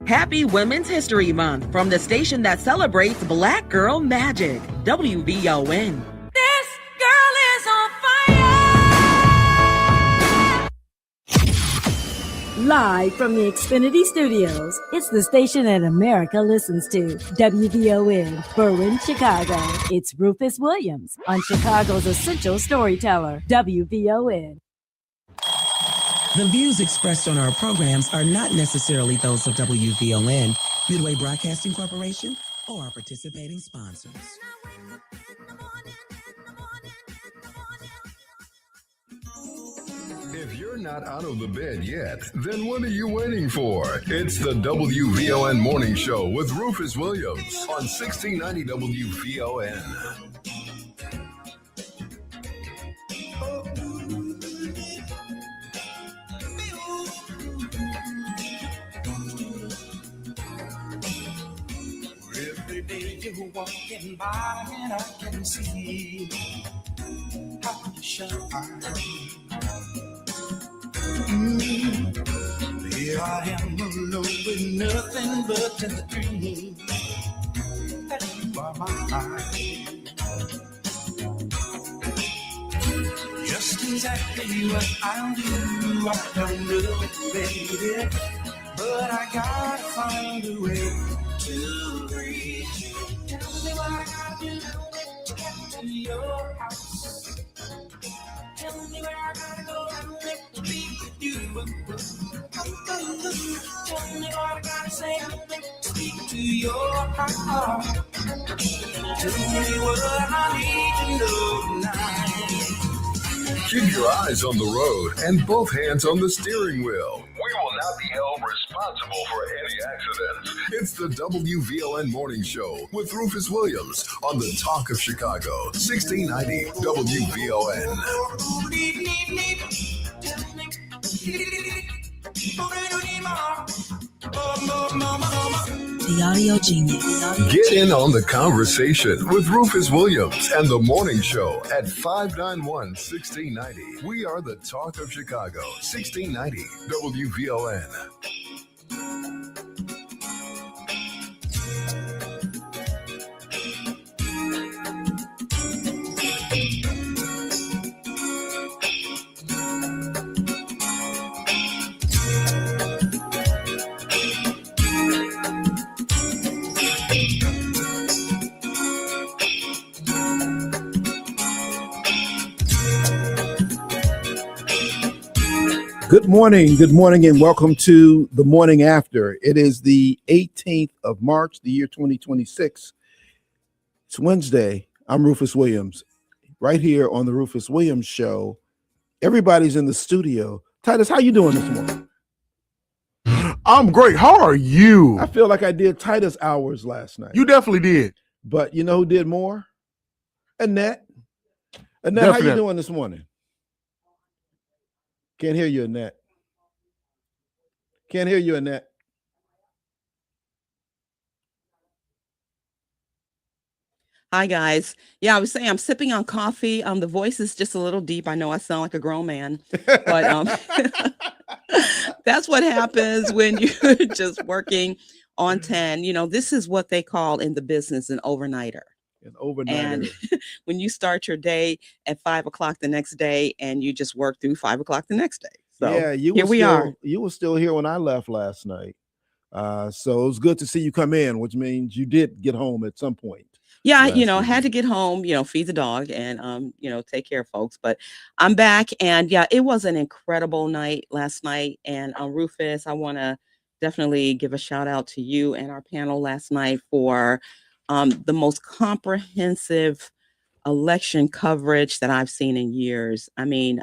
Happy Women's History Month from the station that celebrates Black Girl Magic, WVON. This girl is on fire! Live from the Xfinity Studios, it's the station that America listens to, WVON, Berwyn, Chicago. It's Rufus Williams on Chicago's Essential Storyteller, WVON. The views expressed on our programs are not necessarily those of WVON, Midway Broadcasting Corporation, or our participating sponsors. If you're not out of the bed yet, then what are you waiting for? It's the WVON Morning Show with Rufus Williams on 1690 WVON. Every day you're walking by and I can see how you shine. Here I am alone with nothing but a dream that you are mine. Just exactly what I'll do, I don't know, baby, but I gotta find a way to reach you. Tell me what I gotta do to get to your house. Tell me where I gotta go to be with you. Tell me what I gotta say to speak to your heart. Tell me what I need to know tonight. Keep your eyes on the road and both hands on the steering wheel. We will not be held responsible for any accidents. It's the WVON Morning Show with Rufus Williams on the Talk of Chicago, 1690 WVON. The Audio Genius. Get in on the conversation with Rufus Williams and the Morning Show at 591-1690. We are the Talk of Chicago, 1690 WVON. Good morning, and welcome to the morning after. It is the 18th of March, the year 2026. It's Wednesday. I'm Rufus Williams, right here on the Rufus Williams Show. Everybody's in the studio. Titus, how you doing this morning? I'm great. How are you? I feel like I did Titus hours last night. You definitely did. But you know who did more? Annette. Annette, Definitely. How you doing this morning? Can't hear you, Annette. Can't hear you, Annette. Hi, guys. Yeah, I was saying I'm sipping on coffee. The voice is just a little deep. I know I sound like a grown man, but that's what happens when you're just working on 10. You know, this is what they call in the business an overnighter. An overnighter. And when you start your day at 5 o'clock the next day and you just work through 5 o'clock the next day. So yeah, you were still here when I left last night. So it was good to see you come in, which means you did get home at some point. Yeah, had to get home, feed the dog and, take care of folks. But I'm back. And yeah, it was an incredible night last night. And Rufus, I want to definitely give a shout out to you and our panel last night for the most comprehensive election coverage that I've seen in years. I mean,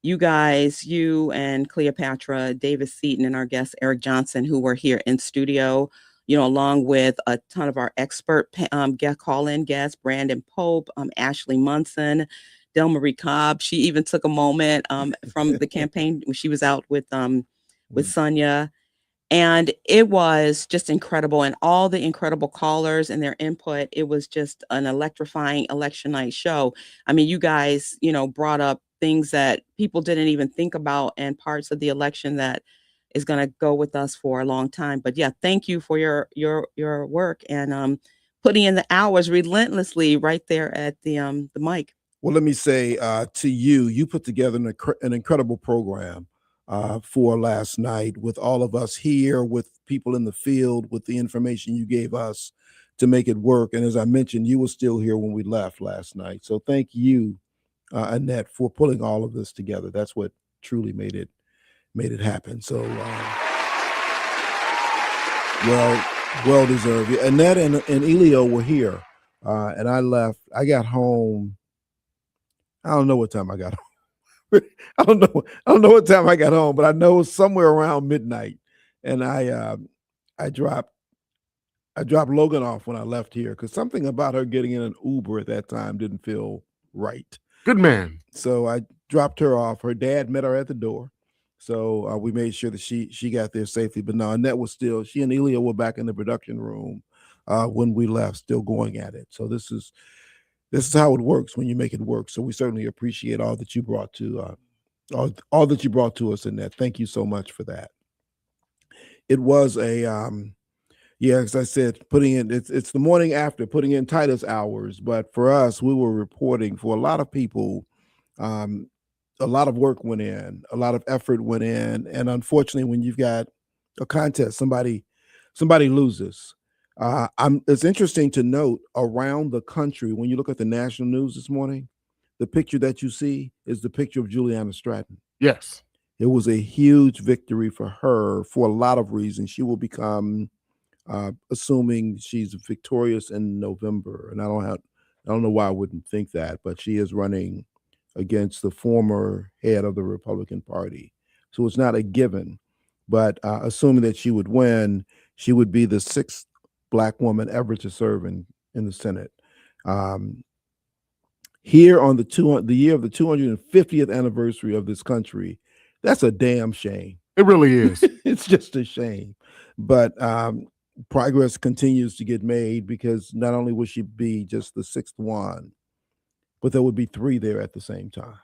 you guys, you and Cleopatra, David Seaton, and our guest Eric Johnson, who were here in studio, along with a ton of our expert call-in guests, Brandon Pope, Ashley Munson, Del Marie Cobb. She even took a moment from the campaign when she was out with Sonia. And it was just incredible. And all the incredible callers and their input, it was just an electrifying election night show. I mean, you guys, brought up things that people didn't even think about and parts of the election that is going to go with us for a long time. But yeah, thank you for your work and putting in the hours relentlessly right there at the mic. Well, let me say to you, you put together an incredible program for last night with all of us here, with people in the field, with the information you gave us to make it work. And as I mentioned, you were still here when we left last night. So thank you, Annette, for pulling all of this together. That's what truly made it happen. So well deserved. Annette and Elio were here, and I left. I got home. I don't know what time I got home. I don't know what time I got home, but I know it was somewhere around midnight. And I dropped Logan off when I left here because something about her getting in an Uber at that time didn't feel right. Good man. So I dropped her off. Her dad met her at the door. So we made sure that she got there safely. But no, Annette was still, she and Elio were back in the production room when we left, still going at it. So this is how it works when you make it work. So we certainly appreciate all that you brought to all that you brought to us, Annette. Thank you so much for that. It was a as I said, it's the morning after, putting in Titus hours. But for us, we were reporting. For a lot of people, a lot of work went in, a lot of effort went in. And unfortunately, when you've got a contest, somebody loses. It's interesting to note around the country, when you look at the national news this morning, the picture that you see is the picture of Juliana Stratton. Yes. It was a huge victory for her for a lot of reasons. She will become, assuming she's victorious in November, and I don't know why I wouldn't think that, but she is running against the former head of the Republican Party. So it's not a given, but assuming that she would win, she would be the 6th Black woman ever to serve in the Senate. Here on the year of the 250th anniversary of this country, that's a damn shame. It really is. It's just a shame. But progress continues to get made because not only will she be just the 6th one, but there would be 3 there at the same time.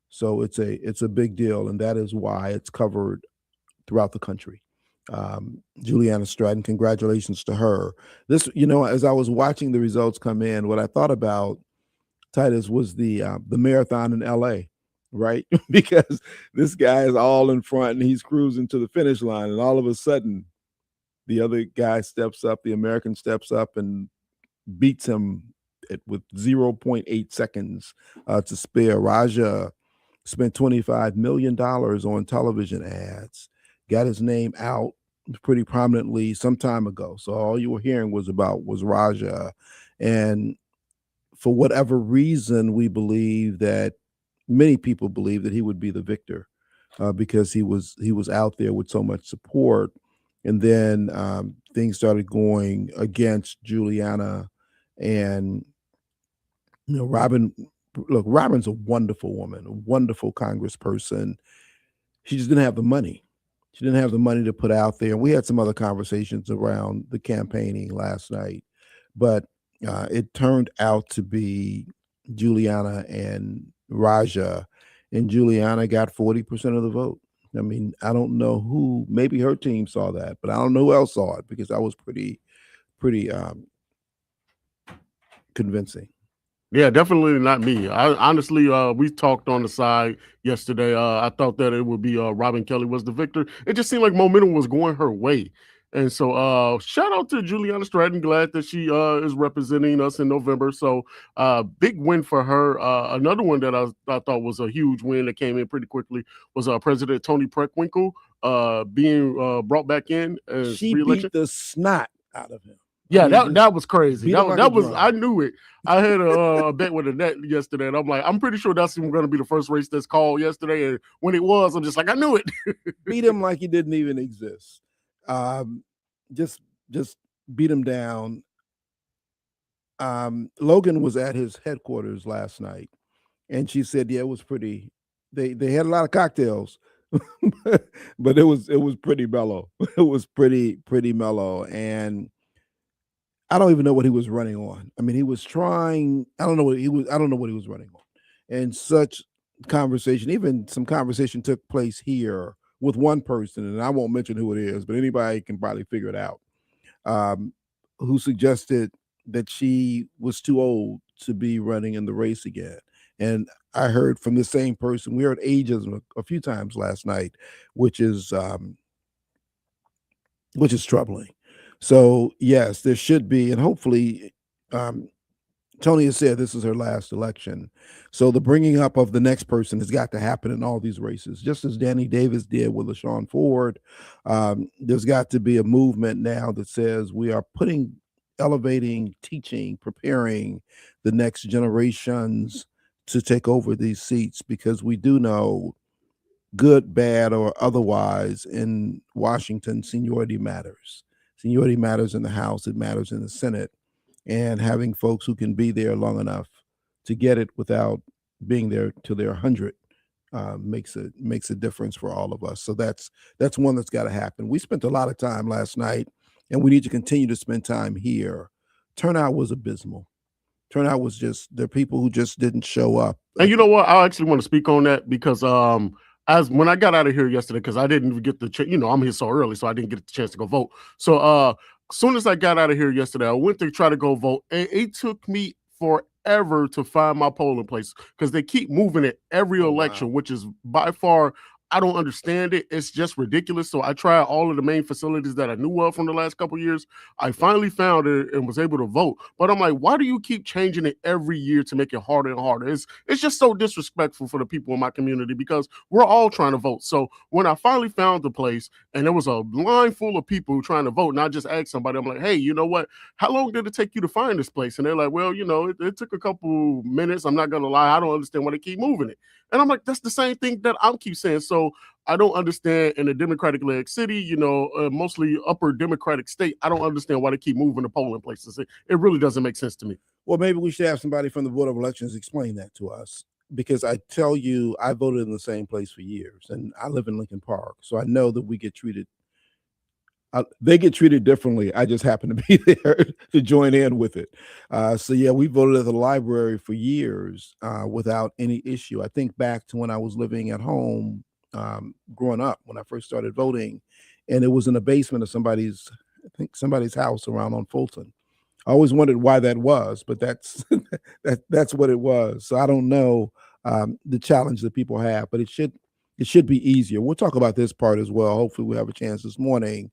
So it's a big deal, and that is why it's covered throughout the country. Juliana Stratton, congratulations to her. This, as I was watching the results come in, what I thought about, Titus, was the marathon in LA, right? Because this guy is all in front and he's cruising to the finish line, and all of a sudden the other guy steps up, the American steps up and beats him with 0.8 seconds to spare. Raja spent $25 million on television ads, got his name out pretty prominently some time ago. So all you were hearing was Raja. And for whatever reason, many people believe that he would be the victor because he was out there with so much support. And then things started going against Juliana. And Robin's a wonderful woman, a wonderful congressperson. She just didn't have the money. She didn't have the money to put out there. And we had some other conversations around the campaigning last night, but it turned out to be Juliana and Raja, and Juliana got 40% of the vote. I mean, I don't know who, maybe her team saw that, but I don't know who else saw it because I was pretty convincing. Yeah, definitely not me. Honestly, we talked on the side yesterday. I thought that it would be Robin Kelly was the victor. It just seemed like momentum was going her way. And so shout out to Juliana Stratton. Glad that she is representing us in November. So big win for her. Another one that I thought was a huge win that came in pretty quickly was President Tony Preckwinkle being brought back in. She beat the snot out of him. Yeah, that was crazy. That was I knew it. I had a bet with Annette yesterday, and I'm like, I'm pretty sure that's going to be the first race that's called yesterday. And when it was, I'm just like, I knew it. Beat him like he didn't even exist. Just beat him down. Logan was at his headquarters last night, and she said, yeah, it was pretty. They had a lot of cocktails, but it was pretty mellow. It was pretty mellow, and I don't even know what he was running on. I mean, he was trying. I don't know what he was running on. And such conversation, even some conversation took place here with one person, and I won't mention who it is, but anybody can probably figure it out, who suggested that she was too old to be running in the race again. And I heard from the same person, we heard ageism a few times last night, which is troubling. So yes, there should be, and hopefully, Tony has said this is her last election. So the bringing up of the next person has got to happen in all these races, just as Danny Davis did with LaShawn Ford. There's got to be a movement now that says we are elevating, teaching, preparing the next generations to take over these seats, because we do know, good, bad, or otherwise, in Washington, seniority matters. Seniority matters in the House. It matters in the Senate. And having folks who can be there long enough to get it without being there till they're 100 makes a difference for all of us. So that's one that's got to happen. We spent a lot of time last night, and we need to continue to spend time here. Turnout was abysmal. Turnout was just, there are people who just didn't show up. And you know what? I actually want to speak on that, because as when I got out of here yesterday, because I didn't get the chance, I'm here so early, so I didn't get the chance to go vote. So as soon as I got out of here yesterday, I went to try to go vote, and it took me forever to find my polling place, because they keep moving it every election, which is by far, I don't understand it. It's just ridiculous. So I tried all of the main facilities that I knew of from the last couple of years. I finally found it and was able to vote. But I'm like, why do you keep changing it every year to make it harder and harder? It's just so disrespectful for the people in my community, because we're all trying to vote. So when I finally found the place and there was a line full of people trying to vote, and I just asked somebody, I'm like, hey, you know what? How long did it take you to find this place? And they're like, well, it took a couple minutes. I'm not going to lie. I don't understand why they keep moving it. And I'm like, that's the same thing that I'm keep saying. So I don't understand, in a Democratic-led city, mostly upper Democratic state, I don't understand why they keep moving the polling places. It really doesn't make sense to me. Well, maybe we should have somebody from the Board of Elections explain that to us, because I tell you, I voted in the same place for years, and I live in Lincoln Park, so I know that we get treated. They get treated differently. I just happen to be there to join in with it. So yeah, we voted at the library for years without any issue. I think back to when I was living at home, growing up, when I first started voting, and it was in the basement of somebody's house around on Fulton. I always wondered why that was, but that's that's what it was. So I don't know the challenge that people have, but it should be easier. We'll talk about this part as well. Hopefully we'll have a chance this morning.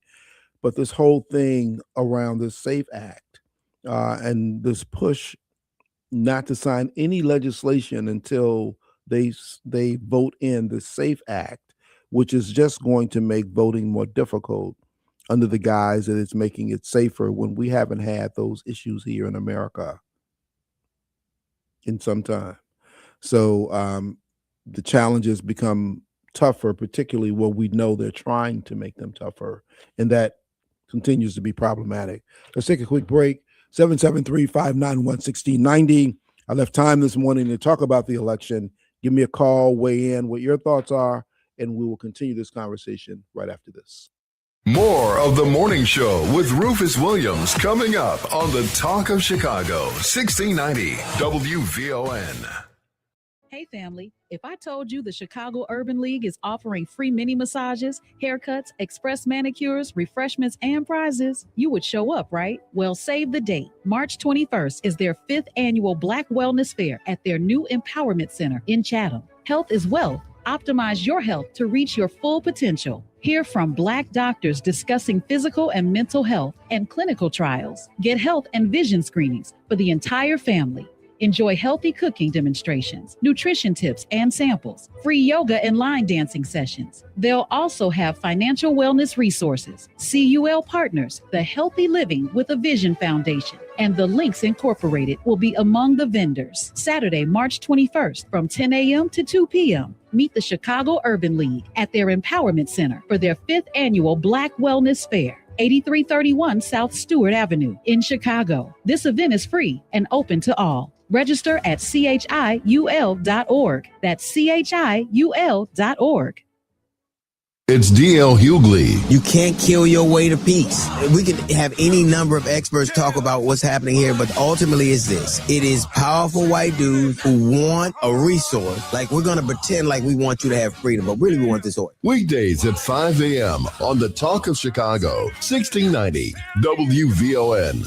But this whole thing around this SAFE Act and this push not to sign any legislation until they vote in the SAFE Act, which is just going to make voting more difficult under the guise that it's making it safer, when we haven't had those issues here in America in some time. So the challenges become tougher, particularly when we know they're trying to make them tougher, and that continues to be problematic. Let's take a quick break. 773-591-1690. I left time this morning to talk about the election. Give me a call, weigh in what your thoughts are, and we will continue this conversation right after this. More of the morning show with Rufus Williams coming up on the Talk of Chicago, 1690 WVON. Hey family, if I told you the Chicago Urban League is offering free mini massages, haircuts, express manicures, refreshments, and prizes, you would show up, right? Well, save the date. March 21st is their 5th annual Black Wellness Fair at their new Empowerment Center in Chatham. Health is wealth. Optimize your health to reach your full potential. Hear from Black doctors discussing physical and mental health and clinical trials. Get health and vision screenings for the entire family. Enjoy healthy cooking demonstrations, nutrition tips and samples, free yoga and line dancing sessions. They'll also have financial wellness resources, CUL partners, the Healthy Living with a Vision Foundation, and the Links Incorporated will be among the vendors. Saturday, March 21st from 10 a.m. to 2 p.m. Meet the Chicago Urban League at their Empowerment Center for their 5th annual Black Wellness Fair. 8331 South Stewart Avenue in Chicago. This event is free and open to all. Register at chiul.org. That's chiul.org. It's D.L. Hughley. You can't kill your way to peace. We can have any number of experts talk about what's happening here, but ultimately it's this. It is powerful white dudes who want a resource. Like, we're going to pretend like we want you to have freedom, but really we want this oil. Weekdays at 5 a.m. on the Talk of Chicago, 1690 WVON.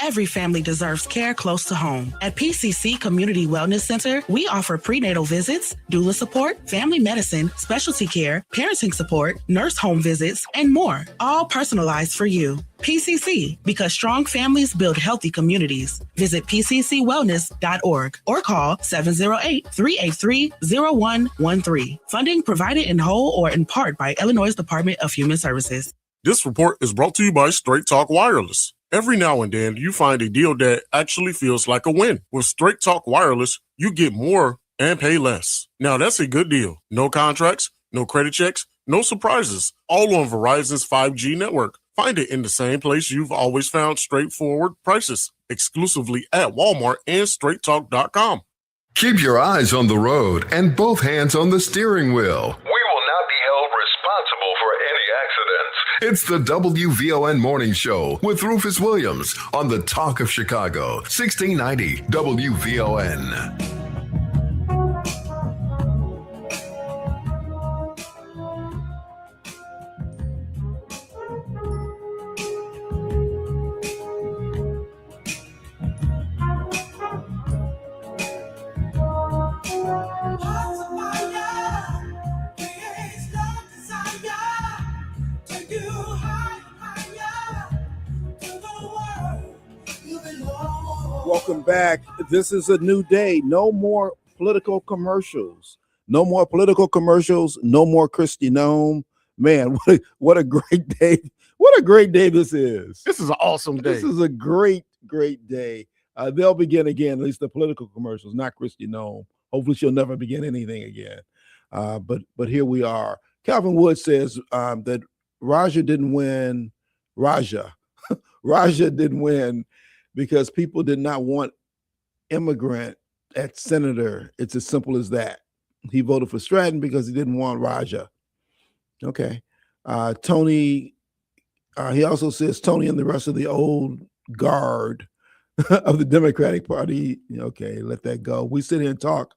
Every family deserves care close to home. At PCC Community Wellness Center, we offer prenatal visits, doula support, family medicine, specialty care, parenting support, nurse home visits, and more, all personalized for you. PCC, because strong families build healthy communities. Visit pccwellness.org or call 708-383-0113. Funding provided in whole or in part by Illinois Department of Human Services. This report is brought to you by Straight Talk Wireless. Every now and then, you find a deal that actually feels like a win. With Straight Talk Wireless, you get more and pay less. Now, that's a good deal. No contracts, no credit checks, no surprises, all on Verizon's 5G network. Find it in the same place you've always found straightforward prices, exclusively at Walmart and straighttalk.com. Keep your eyes on the road and both hands on the steering wheel. We will not be held responsible for any accidents. It's the WVON Morning Show with Rufus Williams on the Talk of Chicago, 1690 WVON. Welcome back. This is a new day. No more political commercials. No more political commercials. No more Kristi Noem. Man, what a great day. What a great day this is. This is an awesome day. This is a great day. They'll begin again, at least the political commercials, not Kristi Noem. Hopefully she'll never begin anything again. But here we are. Calvin Wood says that Raja didn't win because people did not want immigrant at senator. It's as simple as that. He voted for Stratton because he didn't want Raja. Okay. Tony, he also says Tony and the rest of the old guard of the Democratic Party. Okay, let that go. We sit here and talk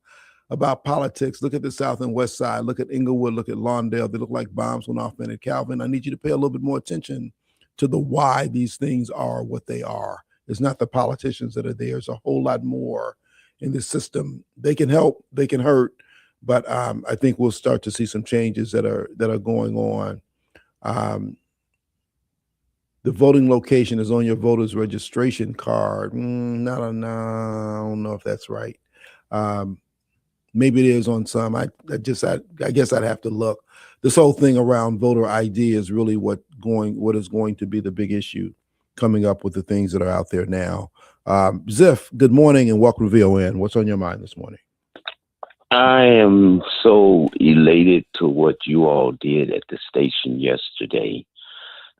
about politics. Look at the South and West Side. Look at Inglewood. Look at Lawndale. They look like bombs went off in it. Calvin, I need you to pay a little bit more attention to the why these things are what they are. It's not the politicians that are there. There's a whole lot more in this system. They can help, they can hurt, but I think we'll start to see some changes that are going on. The voting location is on your voter's registration card. I don't know if that's right. Maybe it is on some. I guess I'd have to look. This whole thing around voter ID is really what is going to be the big issue coming up with the things that are out there now. Ziff, good morning and welcome to VON. What's on your mind this morning? I am so elated to what you all did at the station yesterday.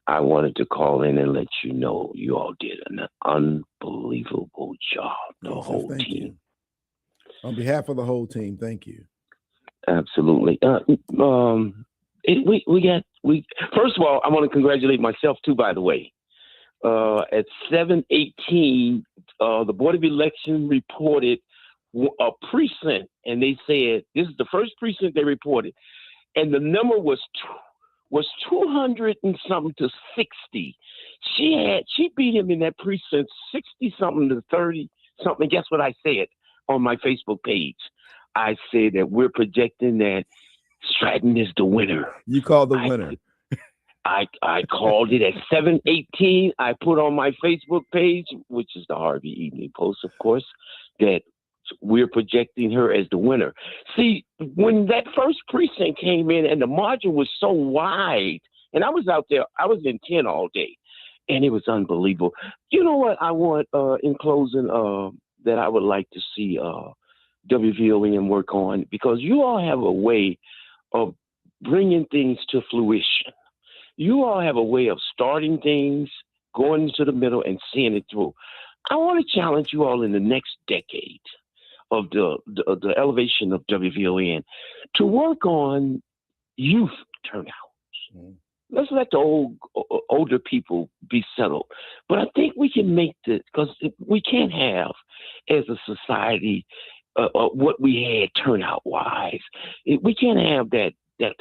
I wanted to call in and let you know you all did an unbelievable job, the whole team. You. On behalf of the whole team, thank you. Absolutely. First of all, I want to congratulate myself too, by the way. At 7:18, the Board of Election reported a precinct, and they said this is the first precinct they reported, and the number was 200 and something to 60. She beat him in that precinct 60 something to 30 something. Guess what I said on my Facebook page? I said that we're projecting that Stratton is the winner. You called the winner. I called it at 7:18. I put on my Facebook page, which is the Harvey Evening Post, of course, that we're projecting her as the winner. See, when that first precinct came in and the margin was so wide, and I was out there, I was in 10 all day, and it was unbelievable. You know what I want in closing that I would like to see WVON work on, because you all have a way of bringing things to fruition. You all have a way of starting things, going into the middle, and seeing it through. I want to challenge you all in the next decade of the elevation of WVON to work on youth turnout. Let's let the older people be settled. But I think we can make this, because we can't have, as a society, what we had turnout-wise. We can't have that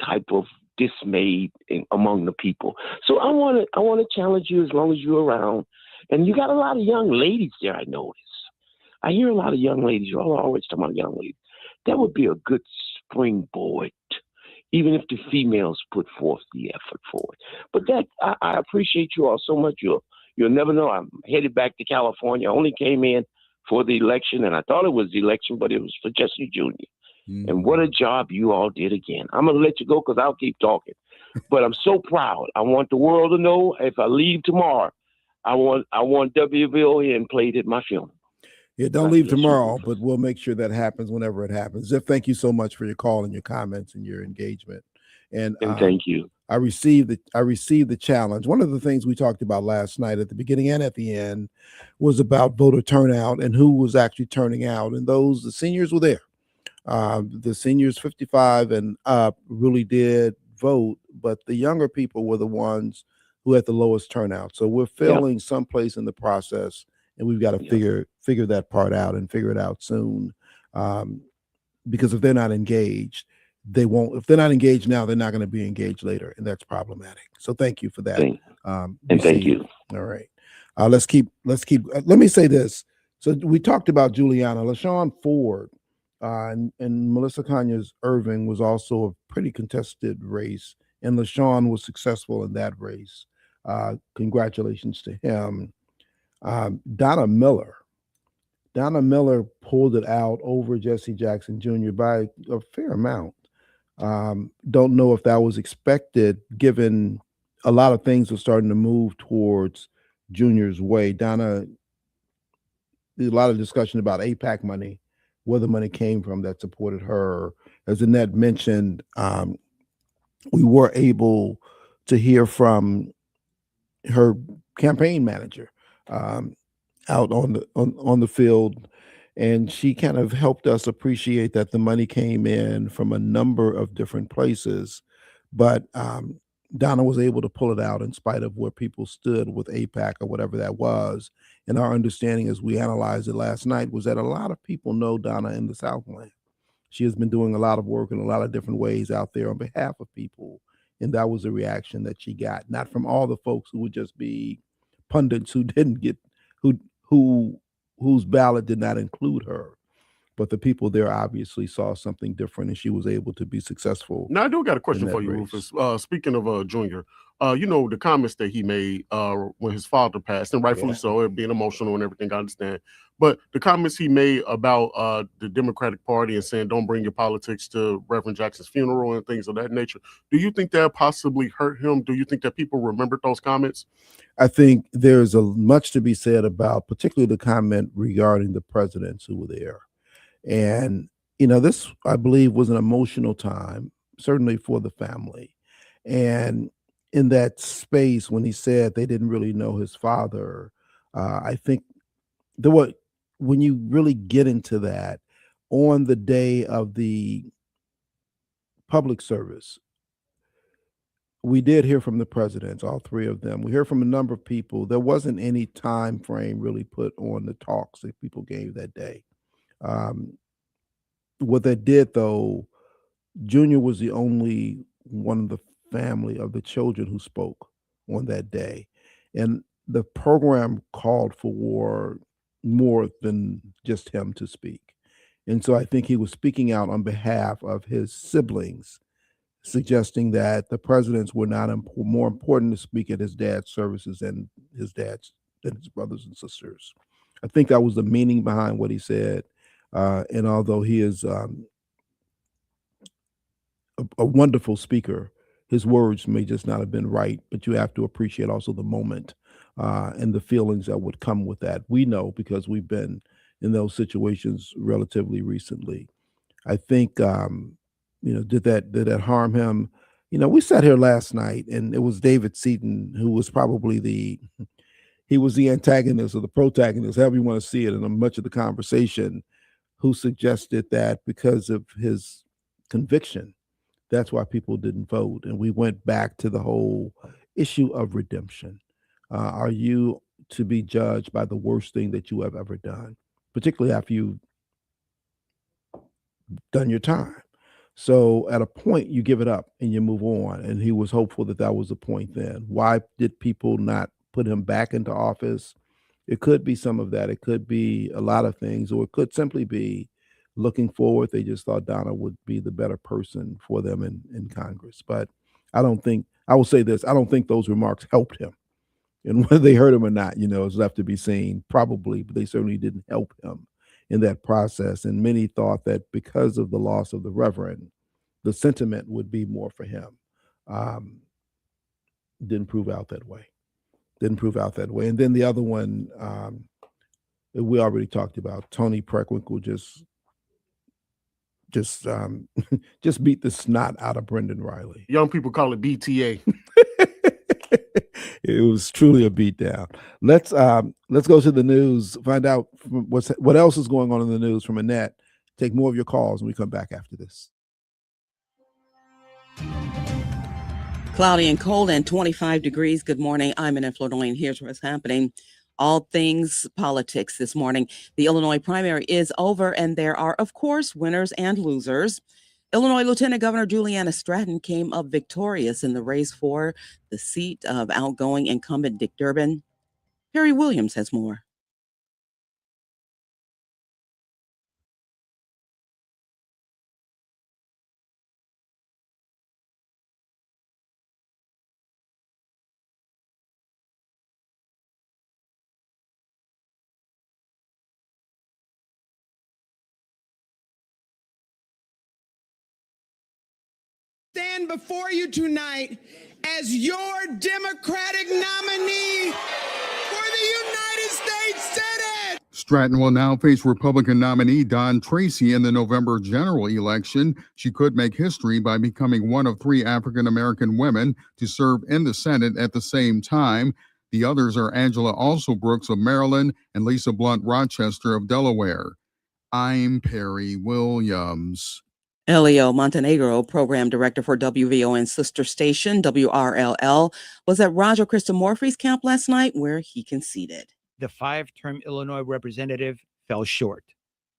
type of dismay among the people. So I want to challenge you, as long as you're around. And you got a lot of young ladies there, I notice. I hear a lot of young ladies. You're always talking about young ladies. That would be a good springboard, even if the females put forth the effort for it. But that, I appreciate you all so much. You'll never know. I'm headed back to California. I only came in for the election, and I thought it was the election, but it was for Jesse Jr. And what a job you all did again. I'm going to let you go because I'll keep talking. But I'm so proud. I want the world to know, if I leave tomorrow, I want WVON played at my funeral. Yeah, don't leave tomorrow, but we'll make sure that happens whenever it happens. Ziff, thank you so much for your call and your comments and your engagement. And thank you. I received the challenge. One of the things we talked about last night at the beginning and at the end was about voter turnout and who was actually turning out. And the seniors were there. The seniors 55 and up really did vote, but the younger people were the ones who had the lowest turnout. So we're failing someplace in the process, and we've got to figure that part out and figure it out soon. Because if they're not engaged, they won't. If they're not engaged now, they're not going to be engaged later, and that's problematic. So thank you for that. And thank you. All right. Let's keep. Let me say this. So we talked about Juliana. LaShawn Ford and Melissa Conyers Irving was also a pretty contested race, and LaShawn was successful in that race. Congratulations to him. Donna Miller pulled it out over Jesse Jackson Jr. by a fair amount. Don't know if that was expected, given a lot of things were starting to move towards Junior's way. Donna, there's a lot of discussion about APAC money, where the money came from that supported her. As Annette mentioned, we were able to hear from her campaign manager out on the field, and she kind of helped us appreciate that the money came in from a number of different places, but Donna was able to pull it out in spite of where people stood with APAC or whatever that was. And our understanding, as we analyzed it last night, was that a lot of people know Donna in the Southland. She has been doing a lot of work in a lot of different ways out there on behalf of people, and that was the reaction that she got, not from all the folks who would just be pundits who didn't get whose ballot did not include her, but the people there obviously saw something different, and she was able to be successful. Now I do got a question for you, Rufus. Speaking of Junior, the comments that he made when his father passed, and rightfully so, it being emotional and everything, I understand. But the comments he made about the Democratic Party and saying don't bring your politics to Reverend Jackson's funeral and things of that nature, do you think that possibly hurt him? Do you think that people remembered those comments? I think there's much to be said about particularly the comment regarding the presidents who were there. And, this, I believe, was an emotional time, certainly for the family. And in that space, when he said they didn't really know his father, I think when you really get into that, on the day of the public service, we did hear from the presidents, all three of them. We heard from a number of people. There wasn't any time frame really put on the talks that people gave that day. What they did, though, Junior was the only one of the family of the children who spoke on that day. And the program called for more than just him to speak. And so I think he was speaking out on behalf of his siblings, suggesting that the presidents were not more important to speak at his dad's services than his brothers and sisters. I think that was the meaning behind what he said. And although he is a wonderful speaker, his words may just not have been right, but you have to appreciate also the moment and the feelings that would come with that. We know because we've been in those situations relatively recently. I think, did that harm him? We sat here last night, and it was David Seaton who was probably he was the antagonist or the protagonist, however you want to see it, in much of the conversation. who suggested that because of his conviction, that's why people didn't vote. And we went back to the whole issue of redemption. Are you to be judged by the worst thing that you have ever done, particularly after you've done your time? So at a point, you give it up and you move on. And he was hopeful that that was the point then. Why did people not put him back into office? It could be some of that. It could be a lot of things, or it could simply be looking forward. They just thought Donna would be the better person for them in Congress. But I will say this, I don't think those remarks helped him. And whether they hurt him or not, is left to be seen, probably, but they certainly didn't help him in that process. And many thought that because of the loss of the Reverend, the sentiment would be more for him. Didn't prove out that way. And then the other one, we already talked about, Tony Preckwinkle just beat the snot out of Brendan Riley. Young people call it BTA. It was truly a beatdown. Let's go to the news, find out what else is going on in the news from Annette. Take more of your calls when we come back after this. Cloudy and cold and 25 degrees. Good morning. I'm Annette Flournoy. Here's what's happening. All things politics this morning. The Illinois primary is over, and there are, of course, winners and losers. Illinois Lieutenant Governor Juliana Stratton came up victorious in the race for the seat of outgoing incumbent Dick Durbin. Perry Williams has more. Stand before you tonight as your Democratic nominee for the United States Senate. Stratton will now face Republican nominee Don Tracy in the November general election. She could make history by becoming one of 3 African-American women to serve in the Senate at the same time. The others are Angela Alsobrooks of Maryland and Lisa Blunt Rochester of Delaware. I'm Perry Williams. Elio Montenegro, program director for WVON's sister station, WRLL, was at Roger Christomorphy's camp last night where he conceded. The 5-term Illinois representative fell short.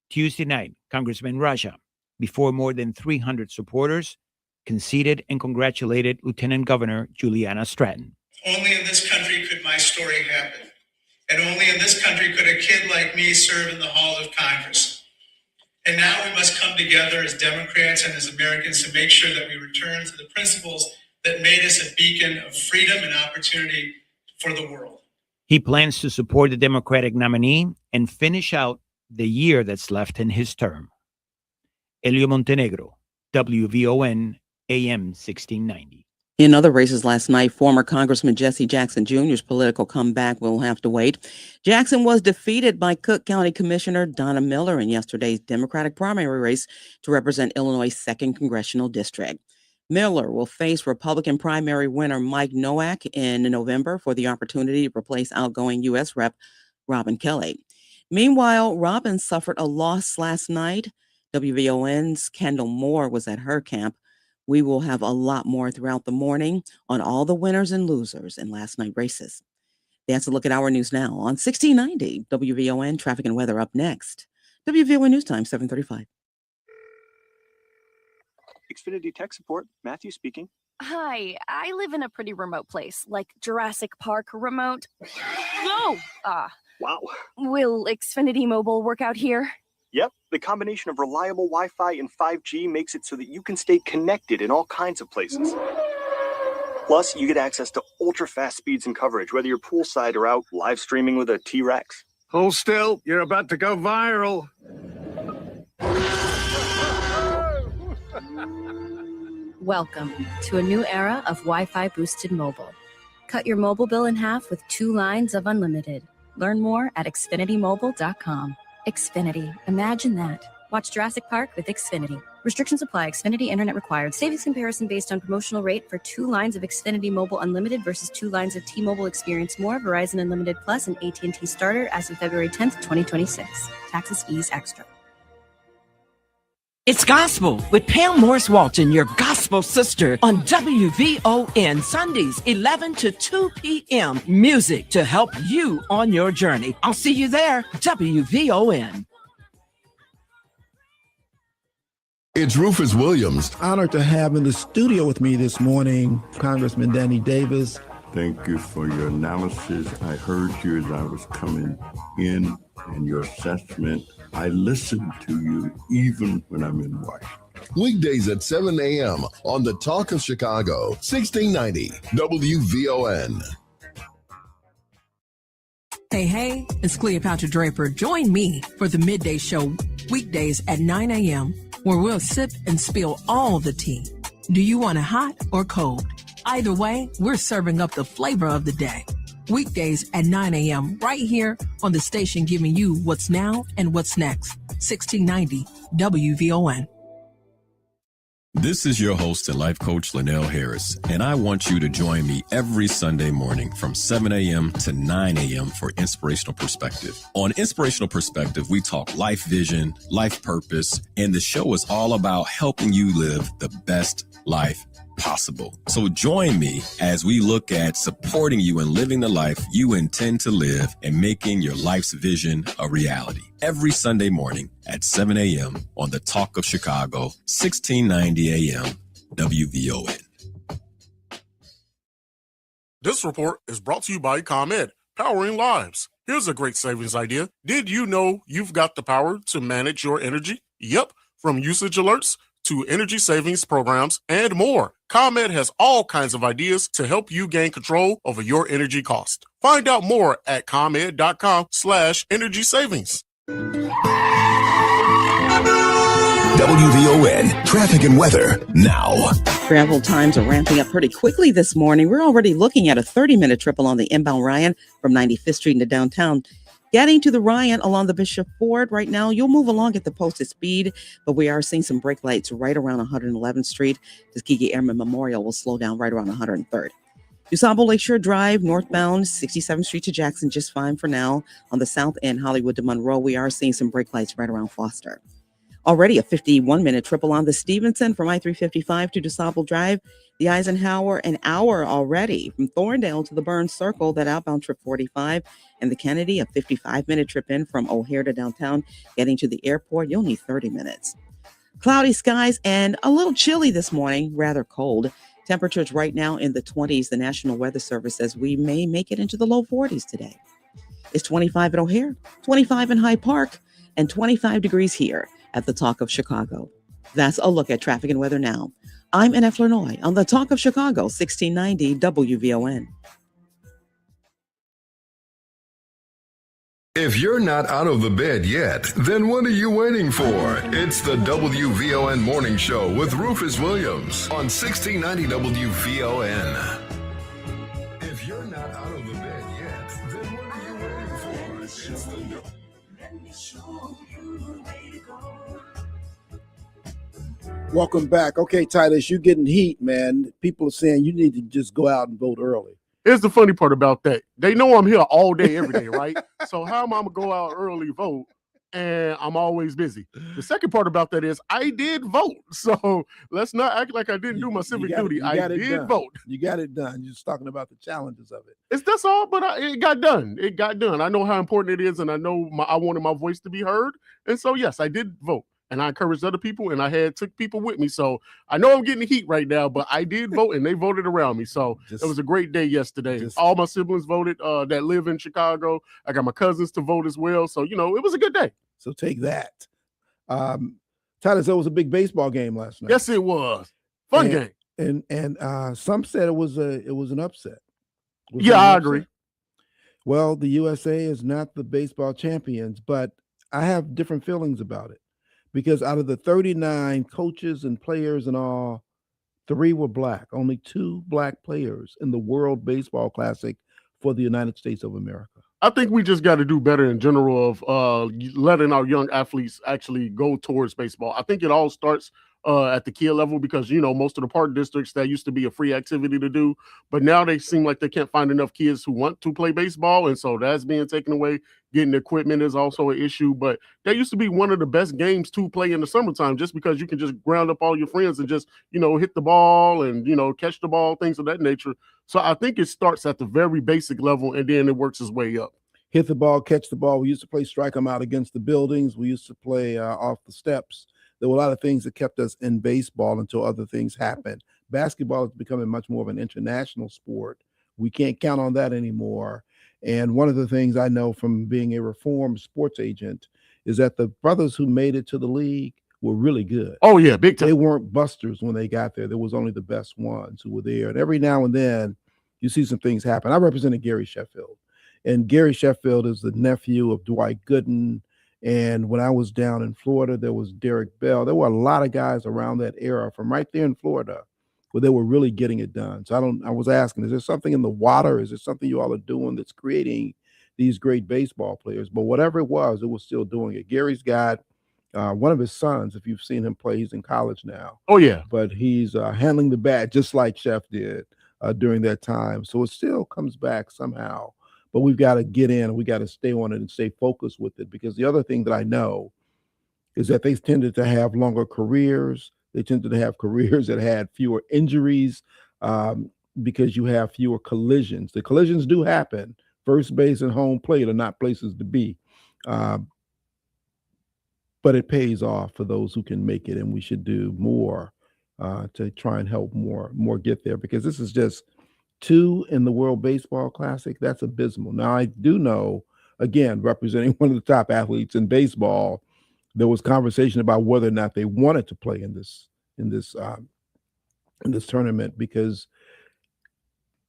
Tuesday night, Congressman Raja, before more than 300 supporters, conceded and congratulated Lieutenant Governor Juliana Stratton. Only in this country could my story happen. And only in this country could a kid like me serve in the halls of Congress. And now we must come together as Democrats and as Americans to make sure that we return to the principles that made us a beacon of freedom and opportunity for the world. He plans to support the Democratic nominee and finish out the year that's left in his term. Elio Montenegro, WVON, AM 1690. In other races last night, former Congressman Jesse Jackson Jr.'s political comeback will have to wait. Jackson was defeated by Cook County Commissioner Donna Miller in yesterday's Democratic primary race to represent Illinois' 2nd Congressional District. Miller will face Republican primary winner Mike Nowak in November for the opportunity to replace outgoing U.S. Rep. Robin Kelly. Meanwhile, Robin suffered a loss last night. WVON's Kendall Moore was at her camp. We will have a lot more throughout the morning on all the winners and losers in last night's races. That's a look at our news now on 1690 WVON. Traffic and weather up next. WVON News Time, 7:35. Xfinity Tech Support, Matthew speaking. Hi, I live in a pretty remote place, like Jurassic Park remote. No! Wow. Will Xfinity Mobile work out here? Yep, the combination of reliable Wi-Fi and 5G makes it so that you can stay connected in all kinds of places. Plus, you get access to ultra-fast speeds and coverage, whether you're poolside or out live streaming with a T-Rex. Hold still, you're about to go viral. Welcome to a new era of Wi-Fi boosted mobile. Cut your mobile bill in half with 2 lines of unlimited. Learn more at xfinitymobile.com. Xfinity. Imagine that. Watch Jurassic Park with Xfinity. Restrictions apply. Xfinity Internet required. Savings comparison based on promotional rate for 2 lines of Xfinity Mobile Unlimited versus 2 lines of T-Mobile Experience More, Verizon Unlimited Plus, and AT&T Starter as of February 10th, 2026. Taxes, fees, extra. It's Gospel with Pam Morris Walton, your gospel sister, on WVON Sundays, 11 to 2 p.m. Music to help you on your journey. I'll see you there, WVON. It's Rufus Williams. Honored to have in the studio with me this morning, Congressman Danny Davis. Thank you for your analysis. I heard you as I was coming in and your assessment. I listen to you even when I'm in Washington. Weekdays at 7 a.m. on the Talk of Chicago, 1690 WVON. Hey, it's Cleopatra Draper. Join me for the Midday Show, weekdays at 9 a.m., where we'll sip and spill all the tea. Do you want it hot or cold? Either way, we're serving up the flavor of the day. Weekdays at 9 a.m. right here on the station giving you what's now and what's next. 1690 WVON. This is your host and life coach, Linnell Harris, and I want you to join me every Sunday morning from 7 a.m. to 9 a.m. for Inspirational Perspective. On Inspirational Perspective, we talk life vision, life purpose, and the show is all about helping you live the best life possible. So join me as we look at supporting you in living the life you intend to live and making your life's vision a reality. Every Sunday morning at 7 a.m. on the Talk of Chicago, 1690 a.m. WVON. This report is brought to you by ComEd, powering lives. Here's a great savings idea. Did you know you've got the power to manage your energy? Yep, from usage alerts to energy savings programs and more. ComEd has all kinds of ideas to help you gain control over your energy cost. Find out more at ComEd.com/energy savings. WVON traffic and weather now. Travel times are ramping up pretty quickly this morning. We're already looking at a 30-minute triple on the inbound Ryan from 95th Street into downtown. Getting to the Ryan along the Bishop Ford right now, you'll move along at the posted speed, but we are seeing some brake lights right around 111th Street. Tuskegee Airmen Memorial will slow down right around 103rd. DuSable Lakeshore Drive, northbound 67th Street to Jackson, just fine for now. On the south end, Hollywood to Monroe, we are seeing some brake lights right around Foster. Already a 51-minute triple on the Stevenson from I-355 to DuSable Drive. The Eisenhower, an hour already from Thorndale to the Burns Circle, that outbound trip 45. And the Kennedy, a 55-minute trip in from O'Hare to downtown. Getting to the airport, you'll need 30 minutes. Cloudy skies and a little chilly this morning, rather cold. Temperatures right now in the 20s. The National Weather Service says we may make it into the low 40s today. It's 25 at O'Hare, 25 in Hyde Park, and 25 degrees here at the Talk of Chicago. That's a look at traffic and weather now. I'm NF Lenoy on the Talk of Chicago, 1690 WVON. If you're not out of the bed yet, then what are you waiting for? It's the WVON Morning Show with Rufus Williams on 1690 WVON. If you're not out of the bed yet, then what are you waiting for? It's the Let me show you the way to go. Welcome back. Okay, Titus, you're getting heat, man. People are saying you need to just go out and vote early. Here's the funny part about that. They know I'm here all day, every day, right? So how am I going to go out early vote and I'm always busy? The second part about that is I did vote. So let's not act like I didn't do my civic duty. I did vote. You got it done. You're just talking about the challenges of it. That's all, but it got done. It got done. I know how important it is, and I know I wanted my voice to be heard. And so, yes, I did vote. And I encouraged other people, and I took people with me. So I know I'm getting the heat right now, but I did vote, and they voted around me. So it was a great day yesterday. All my siblings voted that live in Chicago. I got my cousins to vote as well. So, it was a good day. So take that. Titus, there was a big baseball game last night. Yes, it was. Fun game. And some said it was an upset. I agree. Well, the USA is not the baseball champions, but I have different feelings about it. Because out of the 39 coaches and players and all, 3 were black. Only 2 black players in the World Baseball Classic for the United States of America. I think we just got to do better in general of letting our young athletes actually go towards baseball. I think it all starts at the kid level because, most of the park districts, that used to be a free activity to do. But now they seem like they can't find enough kids who want to play baseball. And so that's being taken away. Getting equipment is also an issue. But that used to be one of the best games to play in the summertime just because you can just ground up all your friends and just, hit the ball and, catch the ball, things of that nature. So I think it starts at the very basic level and then it works its way up. Hit the ball, catch the ball. We used to play strike 'em out against the buildings. We used to play off the steps. There were a lot of things that kept us in baseball until other things happened. Basketball is becoming much more of an international sport. We can't count on that anymore. And one of the things I know from being a reformed sports agent is that the brothers who made it to the league were really good. Oh, yeah, big time. They weren't busters when they got there. There was only the best ones who were there. And every now and then you see some things happen. I represented Gary Sheffield. And Gary Sheffield is the nephew of Dwight Gooden. And when I was down in Florida, there was Derek Bell. There were a lot of guys around that era from right there in Florida where they were really getting it done. So I was asking, is there something in the water? Is there something you all are doing that's creating these great baseball players? But whatever it was still doing it. Gary's got one of his sons, if you've seen him play, he's in college now. Oh, yeah. But he's handling the bat just like Chef did during that time. So it still comes back somehow. But we've got to get in and we got to stay on it and stay focused with it. Because the other thing that I know is that they tended to have longer careers. They tended to have careers that had fewer injuries because you have fewer collisions. The collisions do happen. First base and home plate are not places to be. But it pays off for those who can make it. And we should do more to try and help more get there. Because this is just 2 in the World Baseball Classic. That's abysmal. Now, I do know, again, representing one of the top athletes in baseball, there was conversation about whether or not they wanted to play in this tournament because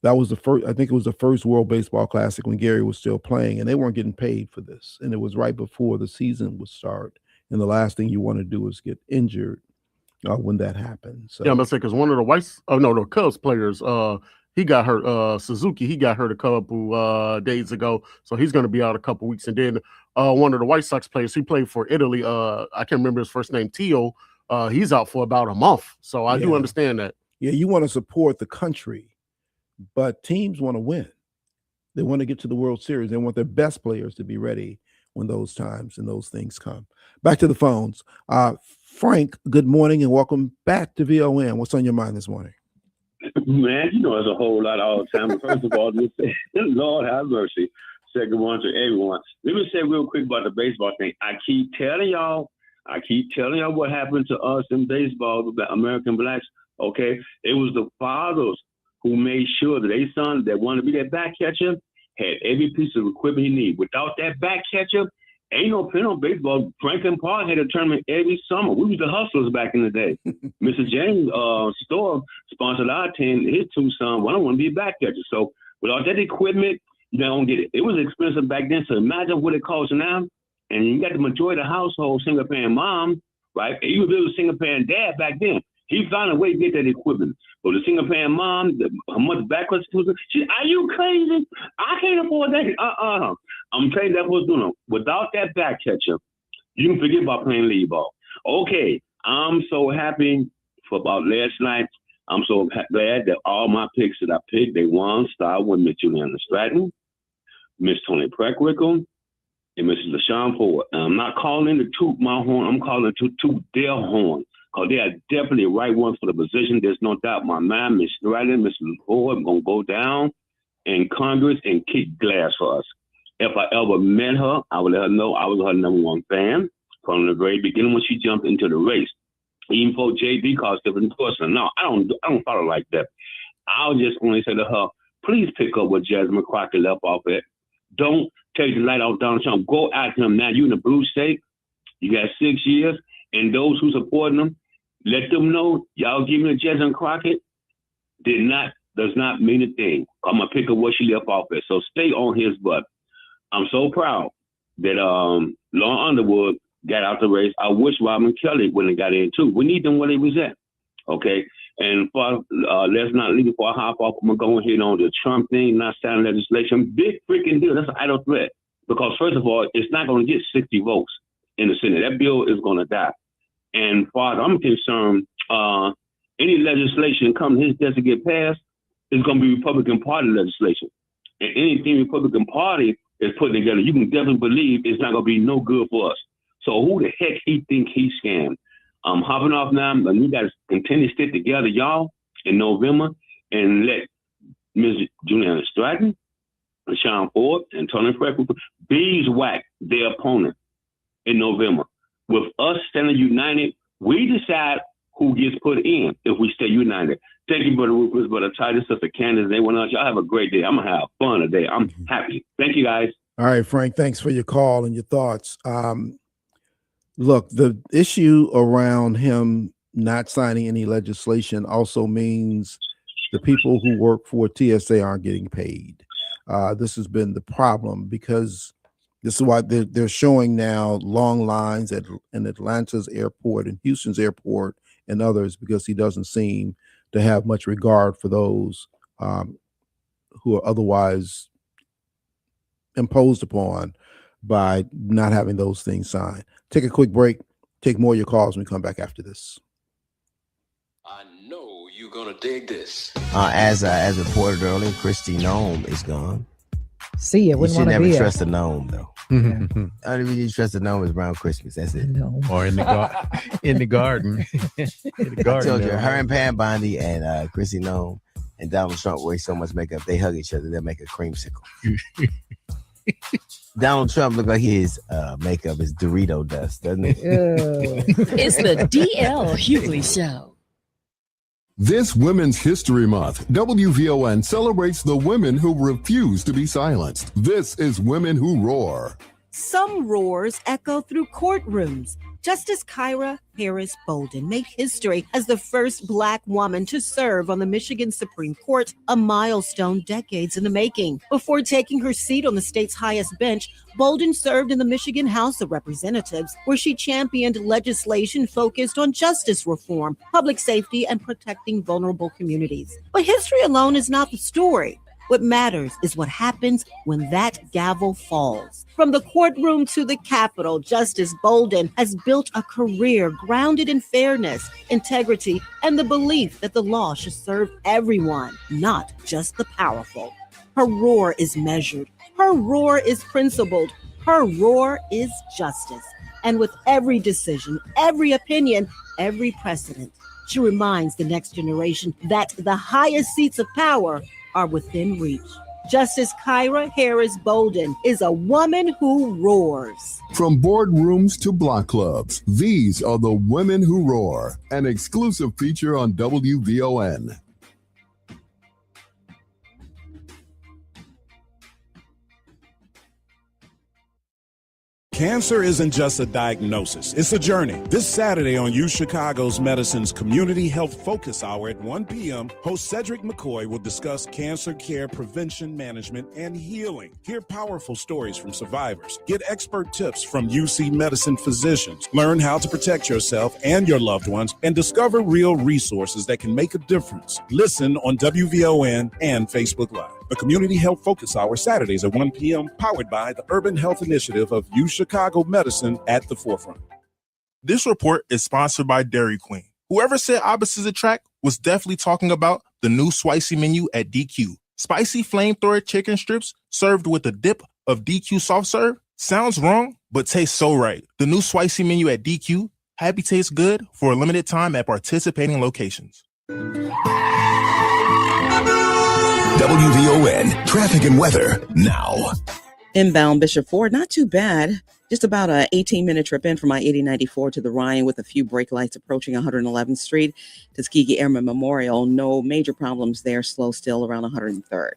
that was the first. I think it was the first World Baseball Classic when Gary was still playing, and they weren't getting paid for this. And it was right before the season would start. And the last thing you want to do is get injured when that happens. So. Yeah, I'm gonna say because one of the Cubs players, he got hurt. Suzuki, he got hurt a couple days ago, so he's going to be out a couple weeks. And then one of the White Sox players, he played for Italy. I can't remember his first name, Tio. He's out for about a month. So I do understand that. Yeah, you want to support the country, but teams want to win. They want to get to the World Series. They want their best players to be ready when those times and those things come. Back to the phones. Frank, good morning and welcome back to VON. What's on your mind this morning? Man, there's a whole lot all the time. But first of all, just say, Lord have mercy. Second one to everyone. Let me say real quick about the baseball thing. I keep telling y'all what happened to us in baseball, the American blacks. Okay, it was the fathers who made sure that their son that wanted to be that back catcher had every piece of equipment he needed. Without that back catcher, ain't no pin on baseball. Franklin Park had a tournament every summer. We was the hustlers back in the day. Mr. James' store sponsored our team. His 2 sons, one of them be a back catcher. So without that equipment, you don't get it. It was expensive back then. So imagine what it costs now. And you got the majority of the household single-parent mom, right? And you were a single-parent dad back then. He found a way to get that equipment. But the single-parent mom, how much backwards was it? Are you crazy? I can't afford that. I'm telling you, that's what's doing it. Without that back catcher, you can forget about playing lead ball. Okay, I'm so happy for about last night. I'm so glad that all my picks that I picked, they won. Star with Miss Juliana Stratton, Miss Tony Preckwinkle, and Mrs. LaShawn Ford. And I'm not calling to toot my horn. I'm calling to toot their horn. Because they are definitely the right ones for the position. There's no doubt in my mind. Miss Stratton, Miss Ford, I'm going to go down in Congress and kick glass for us. If I ever met her, I would let her know I was her #1 fan from the very beginning when she jumped into the race. Even before JD caused different person. No, I don't follow like that. I'll just only say to her, please pick up what Jasmine Crockett left off at. Don't take the light off Donald Trump. Go after him now. You in the blue state. You got 6 years. And those who supporting them, let them know y'all giving to Jasmine Crockett does not mean a thing. I'm gonna pick up what she left off at. So stay on his butt. I'm so proud that Lauren Underwood got out the race. I wish Robin Kelly wouldn't have got in too. We need them where they was at. Okay. And for let's not leave before I hop off. I'm gonna go ahead on the Trump thing, not signing legislation. Big freaking deal. That's an idle threat. Because first of all, it's not gonna get 60 votes in the Senate. That bill is gonna die. And as far as I'm concerned, any legislation come his desk to get passed is going to be Republican Party legislation. And anything Republican Party is putting together, you can definitely believe it's not going to be no good for us. So who the heck he think he scammed? I'm hopping off now, and we got to continue to stick together, y'all, in November, and let Ms. Juliana Stratton, LaShawn Ford, and Tony Freckles beeswax their opponent in November. With us standing united, we decide who gets put in if we stay united. Thank you, Brother Rufus, Brother Titus, Sister Candace, everyone else. Y'all have a great day. I'm going to have fun today. I'm happy. Thank you, guys. All right, Frank, thanks for your call and your thoughts. Look, the issue around him not signing any legislation also means the people who work for TSA aren't getting paid. This has been the problem because this is why they're showing now long lines in Atlanta's airport and Houston's airport and others because he doesn't seem to have much regard for those who are otherwise imposed upon by not having those things signed. Take a quick break. Take more of your calls when we come back after this. I know you're gonna dig this. As reported earlier, Christy Nome is gone. See, it You should never be trust a gnome, though. Only reason you trust a gnome is around Christmas. That's it. Or in the in the garden. In the I garden. told you, her and Pam Bondi and Chrissy Nome and Donald Trump wear so much makeup, they hug each other. They'll make a creamsicle. Donald Trump look like his makeup is Dorito dust, doesn't it? It's the DL Hughley Show. This Women's History Month, WVON celebrates the women who refuse to be silenced. This is Women Who Roar. Some roars echo through courtrooms. Justice Kyra Harris Bolden made history as the first Black woman to serve on the Michigan Supreme Court, a milestone decades in the making. Before taking her seat on the state's highest bench, Bolden served in the Michigan House of Representatives, where she championed legislation focused on justice reform, public safety, and protecting vulnerable communities. But history alone is not the story. What matters is what happens when that gavel falls. From the courtroom to the Capitol, Justice Bolden has built a career grounded in fairness, integrity, and the belief that the law should serve everyone, not just the powerful. Her roar is measured. Her roar is principled. Her roar is justice. And with every decision, every opinion, every precedent, she reminds the next generation that the highest seats of power are within reach. Justice Kyra Harris Bolden is a woman who roars. From boardrooms to block clubs, these are the Women Who Roar, an exclusive feature on WVON. Cancer isn't just a diagnosis, it's a journey. This Saturday on U Chicago's Medicine's Community Health Focus Hour at 1 p.m., host Cedric McCoy will discuss cancer care, prevention, management, and healing. Hear powerful stories from survivors. Get expert tips from UC Medicine physicians. Learn how to protect yourself and your loved ones, and discover real resources that can make a difference. Listen on WVON and Facebook Live. The Community Health Focus Hour, Saturdays at 1 p.m., powered by the Urban Health Initiative of U Chicago Medicine at the forefront. This report is sponsored by Dairy Queen. Whoever said opposites attract was definitely talking about the new spicy menu at DQ. Spicy flamethrower chicken strips served with a dip of DQ soft serve. Sounds wrong, but tastes so right. The new spicy menu at DQ. Happy tastes good for a limited time at participating locations. WVON traffic and weather now. Inbound Bishop Ford, not too bad. Just about an 18-minute trip in from I-8094 to the Ryan with a few brake lights approaching 111th Street. Tuskegee Airmen Memorial, no major problems there. Slow still around 103rd.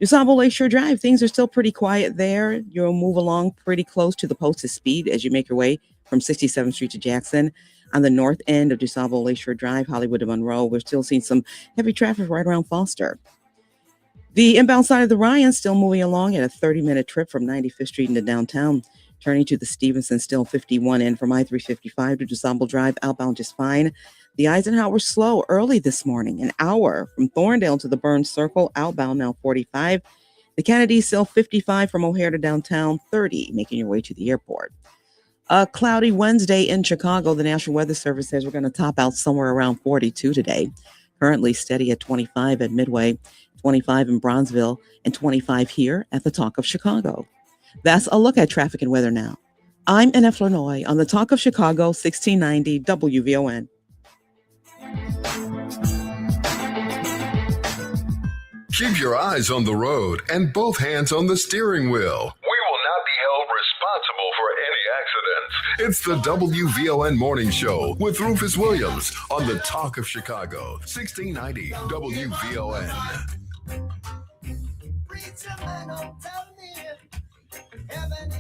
DuSable Lakeshore Drive, things are still pretty quiet there. You'll move along pretty close to the posted speed as you make your way from 67th Street to Jackson. On the north end of DuSable Lakeshore Drive, Hollywood to Monroe, we're still seeing some heavy traffic right around Foster. The inbound side of the Ryan still moving along at a 30-minute trip from 95th Street into downtown. Turning to the Stevenson, still 51 in from I-355 to DuSable Drive, outbound just fine. The Eisenhower slow early this morning, an hour from Thorndale to the Burns Circle, outbound now 45. The Kennedy still 55 from O'Hare to downtown, 30, making your way to the airport. A cloudy Wednesday in Chicago. The National Weather Service says we're going to top out somewhere around 42 today. Currently steady at 25 at Midway, 25 in Bronzeville, and 25 here at the Talk of Chicago. That's a look at traffic and weather now. I'm Annette Flournoy on the Talk of Chicago, 1690 WVON. Keep your eyes on the road and both hands on the steering wheel. We will not be held responsible for any accidents. It's the WVON Morning Show with Rufus Williams on the Talk of Chicago, 1690 WVON.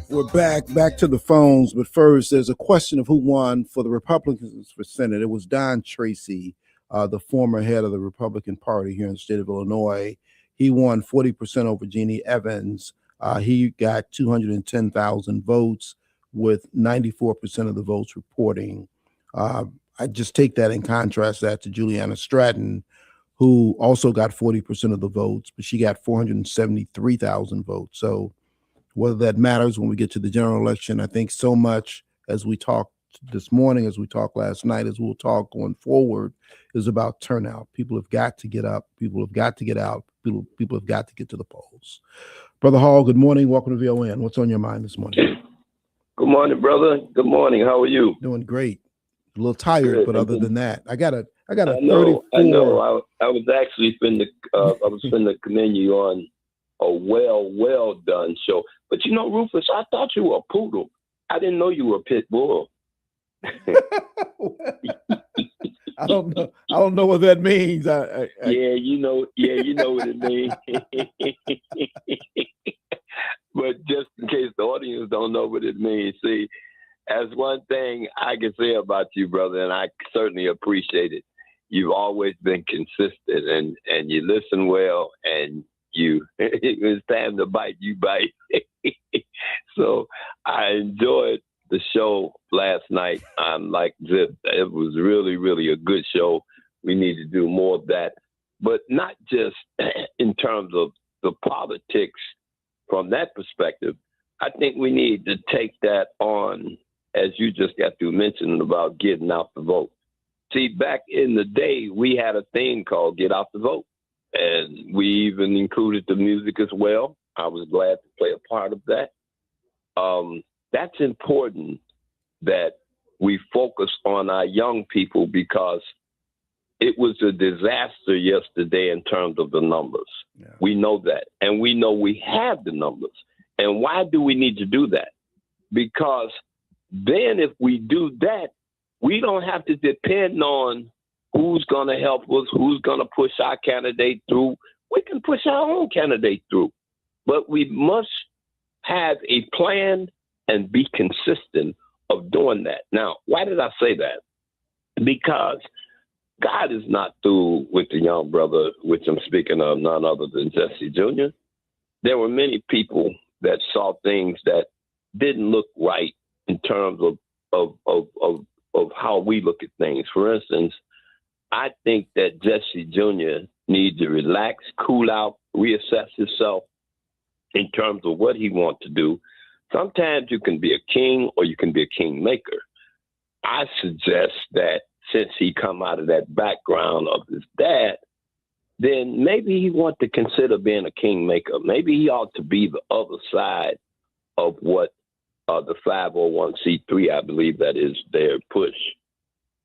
We're back to the phones, but first there's a question of who won for the Republicans for Senate. It was Don Tracy, the former head of the Republican Party here in the state of Illinois. He won 40% over Jeannie Evans. He got 210,000 votes with 94% of the votes reporting. I just take that and contrast that to Juliana Stratton, who also got 40% of the votes, but she got 473,000 votes. So whether that matters when we get to the general election, I think so much as we talked this morning, as we talked last night, as we'll talk going forward, is about turnout. People have got to get up. People have got to get out. People have got to get to the polls. Brother Hall, good morning. Welcome to VON. What's on your mind this morning? Good morning, brother. Good morning. How are you? Doing great. A little tired, Good. but other than that, I got a I know. 34. I know. I was actually finna commend you on a well done show. But you know, Rufus, I thought you were a poodle. I didn't know you were a pit bull. I don't know what that means. Yeah, you know what it means. But just in case the audience don't know what it means, see, as one thing I can say about you, brother, and I certainly appreciate it, you've always been consistent and you listen well, and it was time to bite, you bite. So I enjoyed the show last night. I'm like Zip. It was really, really a good show. We need to do more of that, but not just in terms of the politics from that perspective. I think we need to take that on, as you just got through mentioning about getting out the vote. See, back in the day, we had a thing called Get Out the Vote, and we even included the music as well. I was glad to play a part of that. That's important that we focus on our young people, because it was a disaster yesterday in terms of the numbers. Yeah. We know that, and we know we have the numbers. And why do we need to do that? Because then if we do that, we don't have to depend on who's going to help us, who's going to push our candidate through. We can push our own candidate through. But we must have a plan and be consistent of doing that. Now, why did I say that? Because God is not through with the young brother, which I'm speaking of, none other than Jesse Jr. There were many people that saw things that didn't look right in terms of how we look at things. For instance, I think that Jesse Jr. needs to relax, cool out, reassess himself in terms of what he wants to do. Sometimes you can be a king or you can be a kingmaker. I suggest that since he come out of that background of his dad, then maybe he wants to consider being a kingmaker. Maybe he ought to be the other side of what the 501c3, I believe that is their push.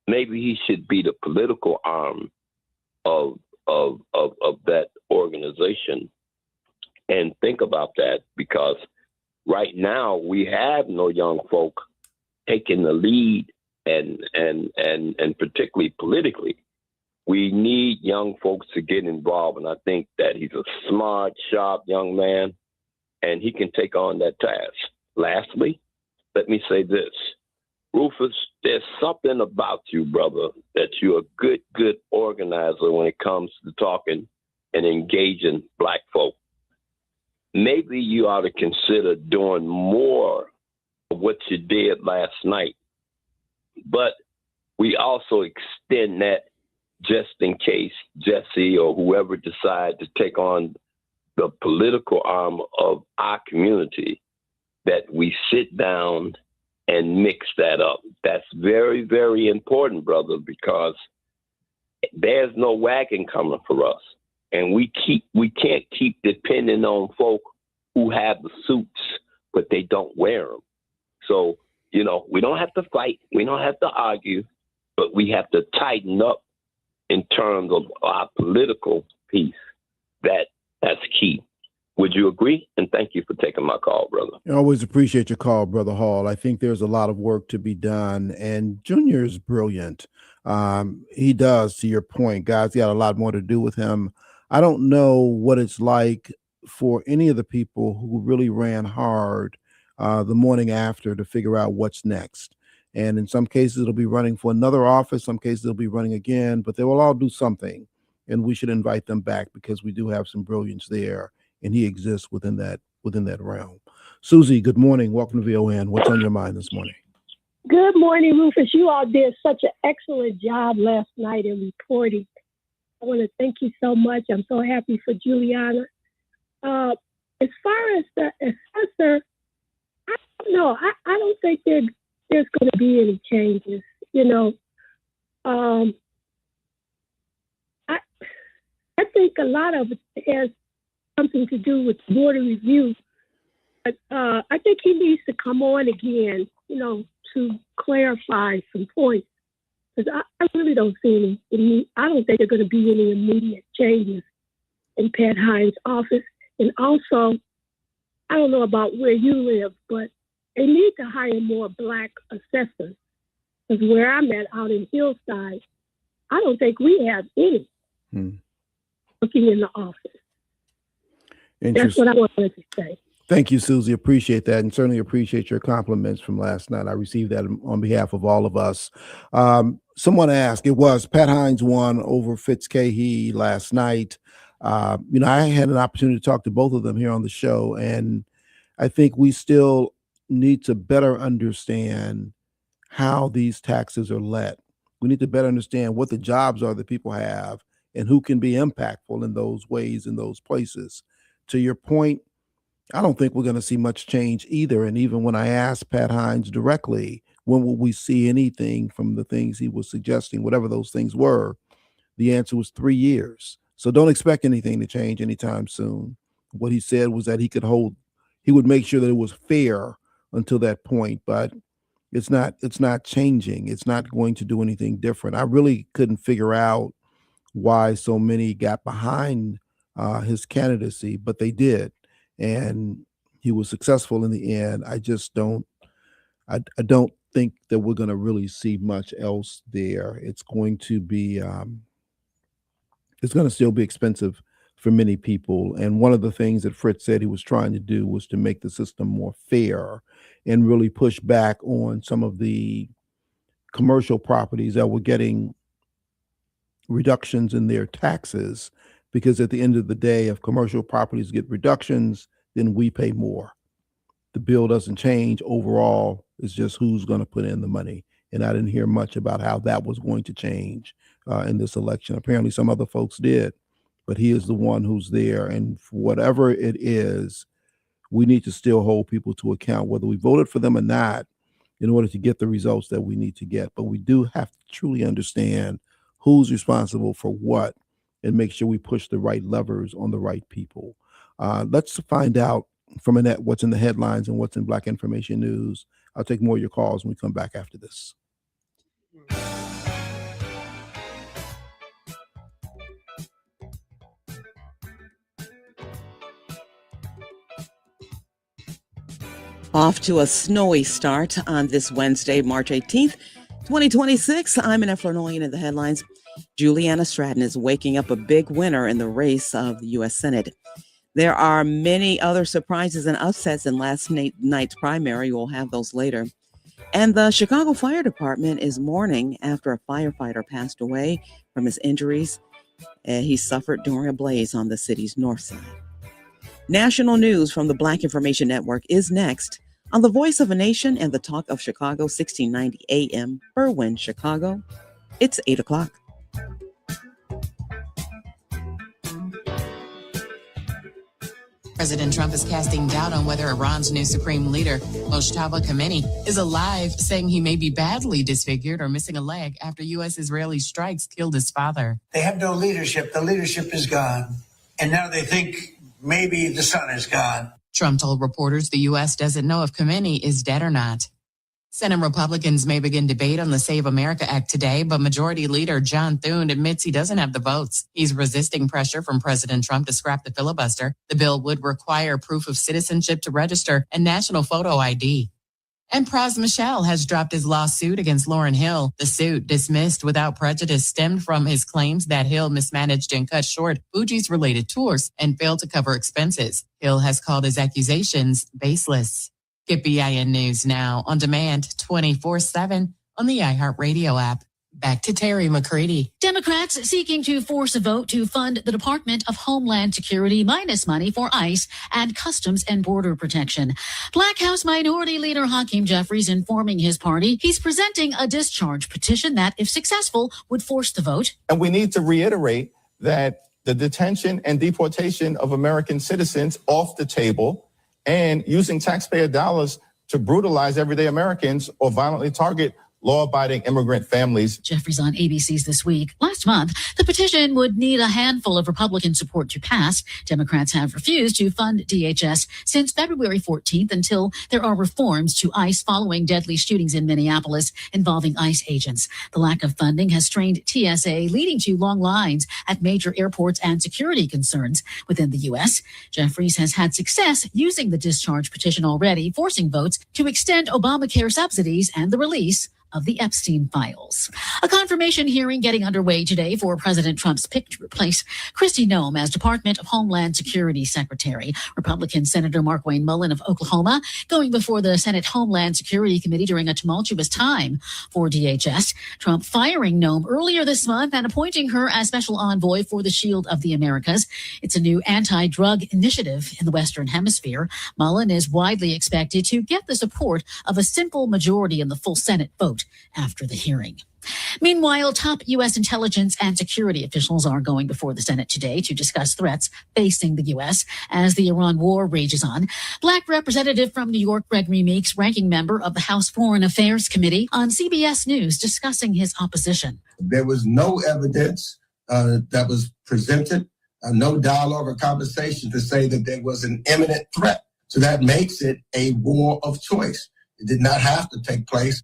Maybe he should be the political arm of that organization. And think about that, because right now we have no young folk taking the lead, and particularly politically. We need young folks to get involved, and I think that he's a smart, sharp young man, and he can take on that task. Lastly, let me say this. Rufus, there's something about you, brother, that you're a good organizer when it comes to talking and engaging Black folk. Maybe you ought to consider doing more of what you did last night, but we also extend that just in case Jesse or whoever decide to take on the political arm of our community, that we sit down and mix that up. That's very, very important, brother, because there's no wagon coming for us. And we can't keep depending on folk who have the suits, but they don't wear them. So, you know, we don't have to fight. We don't have to argue, but we have to tighten up in terms of our political piece. That's key. Would you agree? And thank you for taking my call, brother. I always appreciate your call, Brother Hall. I think there's a lot of work to be done, and Junior is brilliant. He does, to your point. God's got a lot more to do with him. I don't know what it's like for any of the people who really ran hard the morning after to figure out what's next. And in some cases, it'll be running for another office. Some cases, it'll be running again, but they will all do something. And we should invite them back because we do have some brilliance there, and he exists within that realm. Susie, good morning. Welcome to VON. What's on your mind this morning? Good morning, Rufus. You all did such an excellent job last night in reporting. I want to thank you so much. I'm so happy for Juliana. As far as the assessor, I don't know. I don't think there's going to be any changes. You know, I think a lot of it has something to do with board of review. But I think he needs to come on again, you know, to clarify some points. Because I really don't see any, I don't think there are going to be any immediate changes in Pat Hines' office. And also, I don't know about where you live, but they need to hire more Black assessors. Because where I'm at out in Hillside, I don't think we have any working in the office. That's what I wanted to say. Thank you, Susie. Appreciate that, and certainly appreciate your compliments from last night. I received that on behalf of all of us. Someone asked, it was Pat Hines won over Fitzcahey last night. You know, I had an opportunity to talk to both of them here on the show, and I think we still need to better understand how these taxes are let. We need to better understand what the jobs are that people have and who can be impactful in those ways, in those places. To your point, I don't think we're going to see much change either. And even when I asked Pat Hines directly, when will we see anything from the things he was suggesting, whatever those things were, the answer was 3 years. So don't expect anything to change anytime soon. What he said was that he would make sure that it was fair until that point, but it's not changing. It's not going to do anything different. I really couldn't figure out why so many got behind his candidacy, but they did. And he was successful in the end. I just don't think that we're going to really see much else there. It's going to be, it's going to still be expensive for many people. And one of the things that Fritz said he was trying to do was to make the system more fair and really push back on some of the commercial properties that were getting reductions in their taxes, because at the end of the day, if commercial properties get reductions, then we pay more. The bill doesn't change overall. It's just who's going to put in the money. And I didn't hear much about how that was going to change in this election. Apparently some other folks did, but he is the one who's there. And for whatever it is, we need to still hold people to account, whether we voted for them or not, in order to get the results that we need to get. But we do have to truly understand who's responsible for what and make sure we push the right levers on the right people. Let's find out from Annette what's in the headlines and what's in Black Information News. I'll take more of your calls when we come back after this. Off to a snowy start on this Wednesday, March 18th, 2026. I'm Annette Flournoy, in the headlines. Juliana Stratton is waking up a big winner in the race of the U.S. Senate. There are many other surprises and upsets in last night's primary. We'll have those later. And the Chicago Fire Department is mourning after a firefighter passed away from his injuries he suffered during a blaze on the city's north side. National news from the Black Information Network is next on the Voice of a Nation and the Talk of Chicago, 1690 AM, Berwyn, Chicago. It's 8 o'clock. President Trump is casting doubt on whether Iran's new supreme leader, Mojtaba Khamenei, is alive, saying he may be badly disfigured or missing a leg after U.S.-Israeli strikes killed his father. They have no leadership. The leadership is gone. And now they think maybe the sun is gone. Trump told reporters the U.S. doesn't know if Khamenei is dead or not. Senate Republicans may begin debate on the Save America Act today, but Majority Leader John Thune admits he doesn't have the votes. He's resisting pressure from President Trump to scrap the filibuster. The bill would require proof of citizenship to register and national photo ID. And Pras Michel has dropped his lawsuit against Lauryn Hill. The suit, dismissed without prejudice, stemmed from his claims that Hill mismanaged and cut short Fuji's related tours and failed to cover expenses. Hill has called his accusations baseless. Get BIN News now on demand 24/7 on the iHeartRadio app. Back to Terry McCready. Democrats seeking to force a vote to fund the Department of Homeland Security minus money for ICE and Customs and Border Protection. Black House Minority Leader Hakeem Jeffries informing his party he's presenting a discharge petition that, if successful, would force the vote. And we need to reiterate that the detention and deportation of American citizens off the table and using taxpayer dollars to brutalize everyday Americans or violently target law-abiding immigrant families. Jeffries on ABC's This Week. Last month, the petition would need a handful of Republican support to pass. Democrats have refused to fund DHS since February 14th until there are reforms to ICE following deadly shootings in Minneapolis involving ICE agents. The lack of funding has strained TSA, leading to long lines at major airports and security concerns within the U.S. Jeffries has had success using the discharge petition already, forcing votes to extend Obamacare subsidies and the release of the Epstein files. A confirmation hearing getting underway today for President Trump's pick to replace Kristi Noem as Department of Homeland Security Secretary. Republican Senator Markwayne Mullin of Oklahoma going before the Senate Homeland Security Committee during a tumultuous time for DHS. Trump firing Noem earlier this month and appointing her as special envoy for the Shield of the Americas. It's a new anti-drug initiative in the Western Hemisphere. Mullin is widely expected to get the support of a simple majority in the full Senate vote after the hearing. Meanwhile, top U.S. intelligence and security officials are going before the Senate today to discuss threats facing the U.S. as the Iran war rages on. Black representative from New York, Gregory Meeks, ranking member of the House Foreign Affairs Committee, on CBS News discussing his opposition. There was no evidence that was presented, no dialogue or conversation to say that there was an imminent threat. So that makes it a war of choice. It did not have to take place.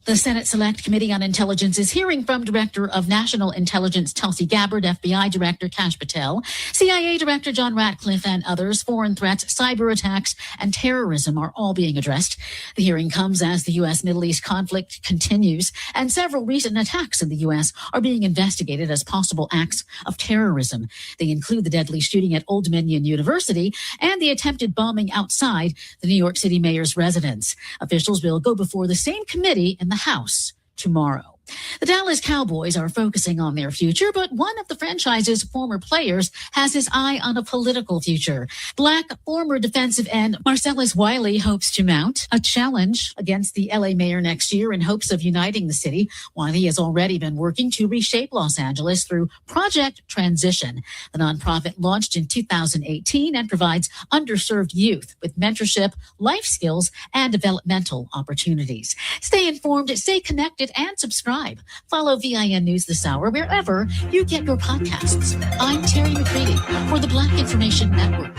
The Senate Select Committee on Intelligence is hearing from Director of National Intelligence Tulsi Gabbard, FBI Director Kash Patel, CIA Director John Ratcliffe, and others. Foreign threats, cyber attacks, and terrorism are all being addressed. The hearing comes as the U.S. Middle East conflict continues, and several recent attacks in the U.S. are being investigated as possible acts of terrorism. They include the deadly shooting at Old Dominion University and the attempted bombing outside the New York City mayor's residence. Officials will go before the same committee in the House tomorrow. The Dallas Cowboys are focusing on their future, but one of the franchise's former players has his eye on a political future. Black former defensive end Marcellus Wiley hopes to mount a challenge against the LA mayor next year in hopes of uniting the city. Wiley has already been working to reshape Los Angeles through Project Transition. The nonprofit launched in 2018 and provides underserved youth with mentorship, life skills, and developmental opportunities. Stay informed, stay connected, and subscribe. Follow VIN News this hour wherever you get your podcasts. I'm Terry McCready for the Black Information Network.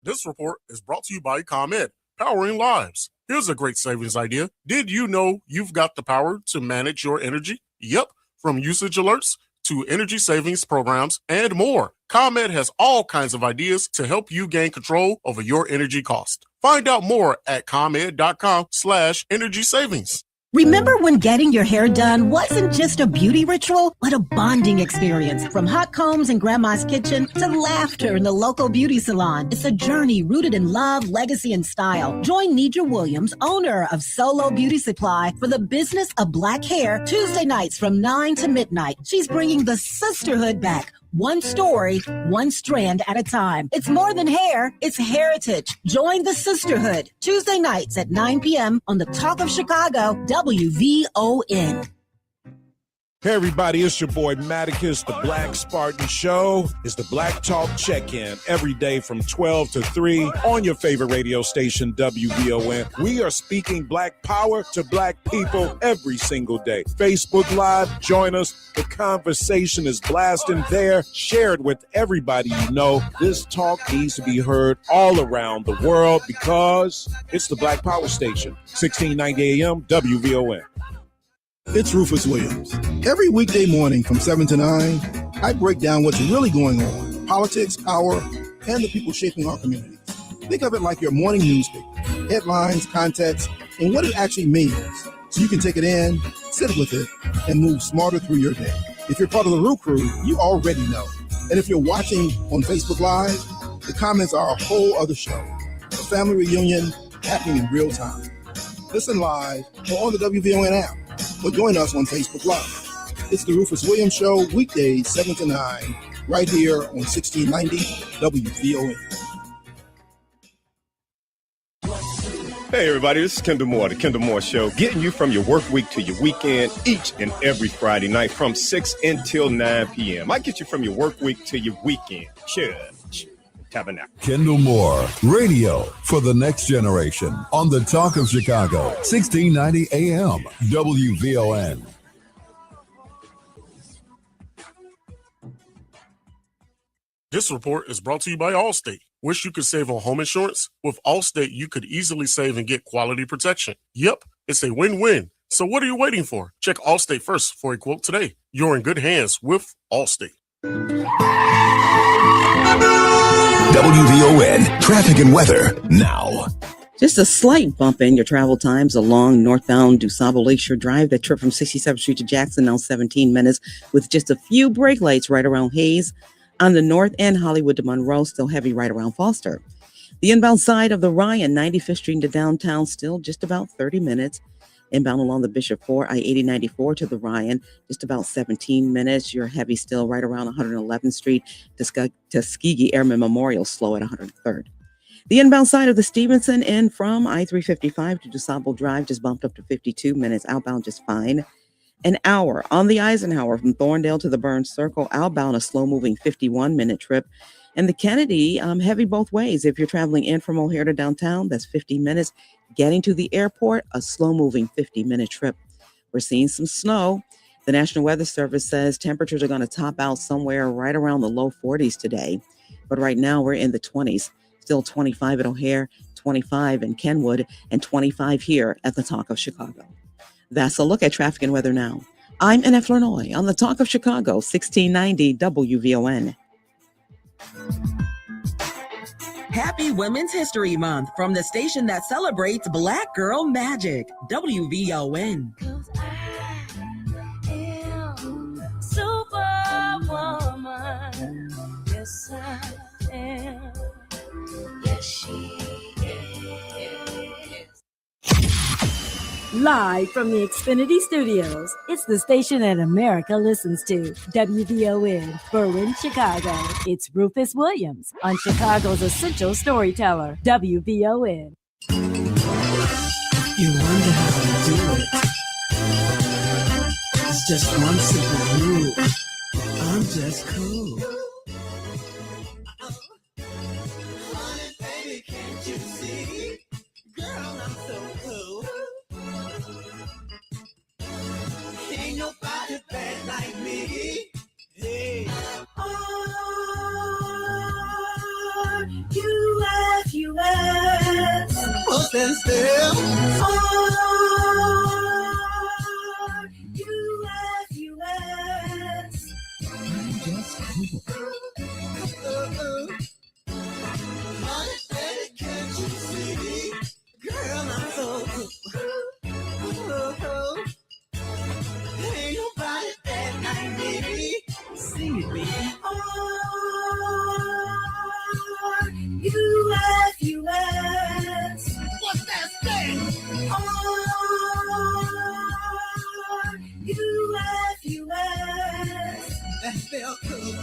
This report is brought to you by ComEd, powering lives. Here's a great savings idea. Did you know you've got the power to manage your energy? Yep, from usage alerts to energy savings programs and more. ComEd has all kinds of ideas to help you gain control over your energy cost. Find out more at ComEd.com/energy savings. Remember when getting your hair done wasn't just a beauty ritual, but a bonding experience? From hot combs in Grandma's kitchen to laughter in the local beauty salon, it's a journey rooted in love, legacy, and style. Join Nidra Williams, owner of Solo Beauty Supply, for the Business of Black Hair, Tuesday nights from 9 to midnight. She's bringing the sisterhood back. One story, one strand at a time. It's more than hair, it's heritage. Join the sisterhood, Tuesday nights at 9 p.m. on the Talk of Chicago, WVON. Hey everybody, it's your boy Maticus, the Black Spartan Show. It's the Black Talk Check-In every day from 12 to 3 on your favorite radio station, WVON. We are speaking Black power to Black people every single day. Facebook Live, join us. The conversation is blasting there. Share it with everybody you know. This talk needs to be heard all around the world because it's the Black Power Station, 1690 AM, WVON. It's Rufus Williams. Every weekday morning from 7 to 9, I break down what's really going on, politics, power, and the people shaping our communities. Think of it like your morning newspaper, headlines, context, and what it actually means. So you can take it in, sit with it, and move smarter through your day. If you're part of the Root Crew, you already know. And if you're watching on Facebook Live, the comments are a whole other show. A family reunion happening in real time. Listen live or on the WVON app. Or join us on Facebook Live. It's the Rufus Williams Show, weekdays 7 to 9, right here on 1690 WVON. Hey everybody, this is Kendall Moore, the Kendall Moore Show, getting you from your work week to your weekend each and every Friday night from 6 until 9 p.m. I get you from your work week to your weekend. Church, tabernacle. Kendall Moore, radio for the next generation on the Talk of Chicago, 1690 AM, WVON. This report is brought to you by Allstate. Wish you could save on home insurance? With Allstate, you could easily save and get quality protection. Yep, it's a win-win. So what are you waiting for? Check Allstate first for a quote today. You're in good hands with Allstate. WVON, traffic and weather now. Just a slight bump in your travel times along northbound DuSable Lakeshore Drive. That trip from 67th Street to Jackson, now 17 minutes, with just a few brake lights right around Hayes. On the north end, Hollywood to Monroe, still heavy right around Foster. The inbound side of the Ryan, 95th Street into downtown, still just about 30 minutes. Inbound along the Bishop 4, I-80-94 to the Ryan, just about 17 minutes. You're heavy still right around 111th Street to Tuskegee Airmen Memorial, slow at 103rd. The inbound side of the Stevenson in from I-355 to DuSable Drive just bumped up to 52 minutes. Outbound just fine. An hour on the Eisenhower from Thorndale to the Burns Circle. Outbound a slow-moving 51-minute trip. And the Kennedy, heavy both ways. If you're traveling in from O'Hare to downtown, that's 50 minutes. Getting to the airport, a slow-moving 50-minute trip. We're seeing some snow. The National Weather Service says temperatures are going to top out somewhere right around the low 40s today. But right now, we're in the 20s. Still 25 at O'Hare, 25 in Kenwood, and 25 here at the Talk of Chicago. That's a look at traffic and weather now. I'm NF Lenoy on the Talk of Chicago, 1690 WVON. Happy Women's History Month from the station that celebrates Black Girl Magic, WVON. Superwoman, yes I am, yes she is. Live from the Xfinity Studios, it's the station that America listens to, WVON, Berwyn, Chicago. It's Rufus Williams on Chicago's Essential Storyteller, WVON. You wonder how I do it. It's just one simple rule. I'm just cool. Honey, baby, can't you see? Girl, I'm so cool. Ain't nobody bad like me. Hey. R-U-F-U-S. What's that spell? R-U-F-U-S. I'm just cool. Honey, baby, can't you see? Girl, I'm so cool. Ain't nobody bad like me. Sing it, baby. R-U-F-U-S. What's that thing? R-U-F-U-S. That spell cool.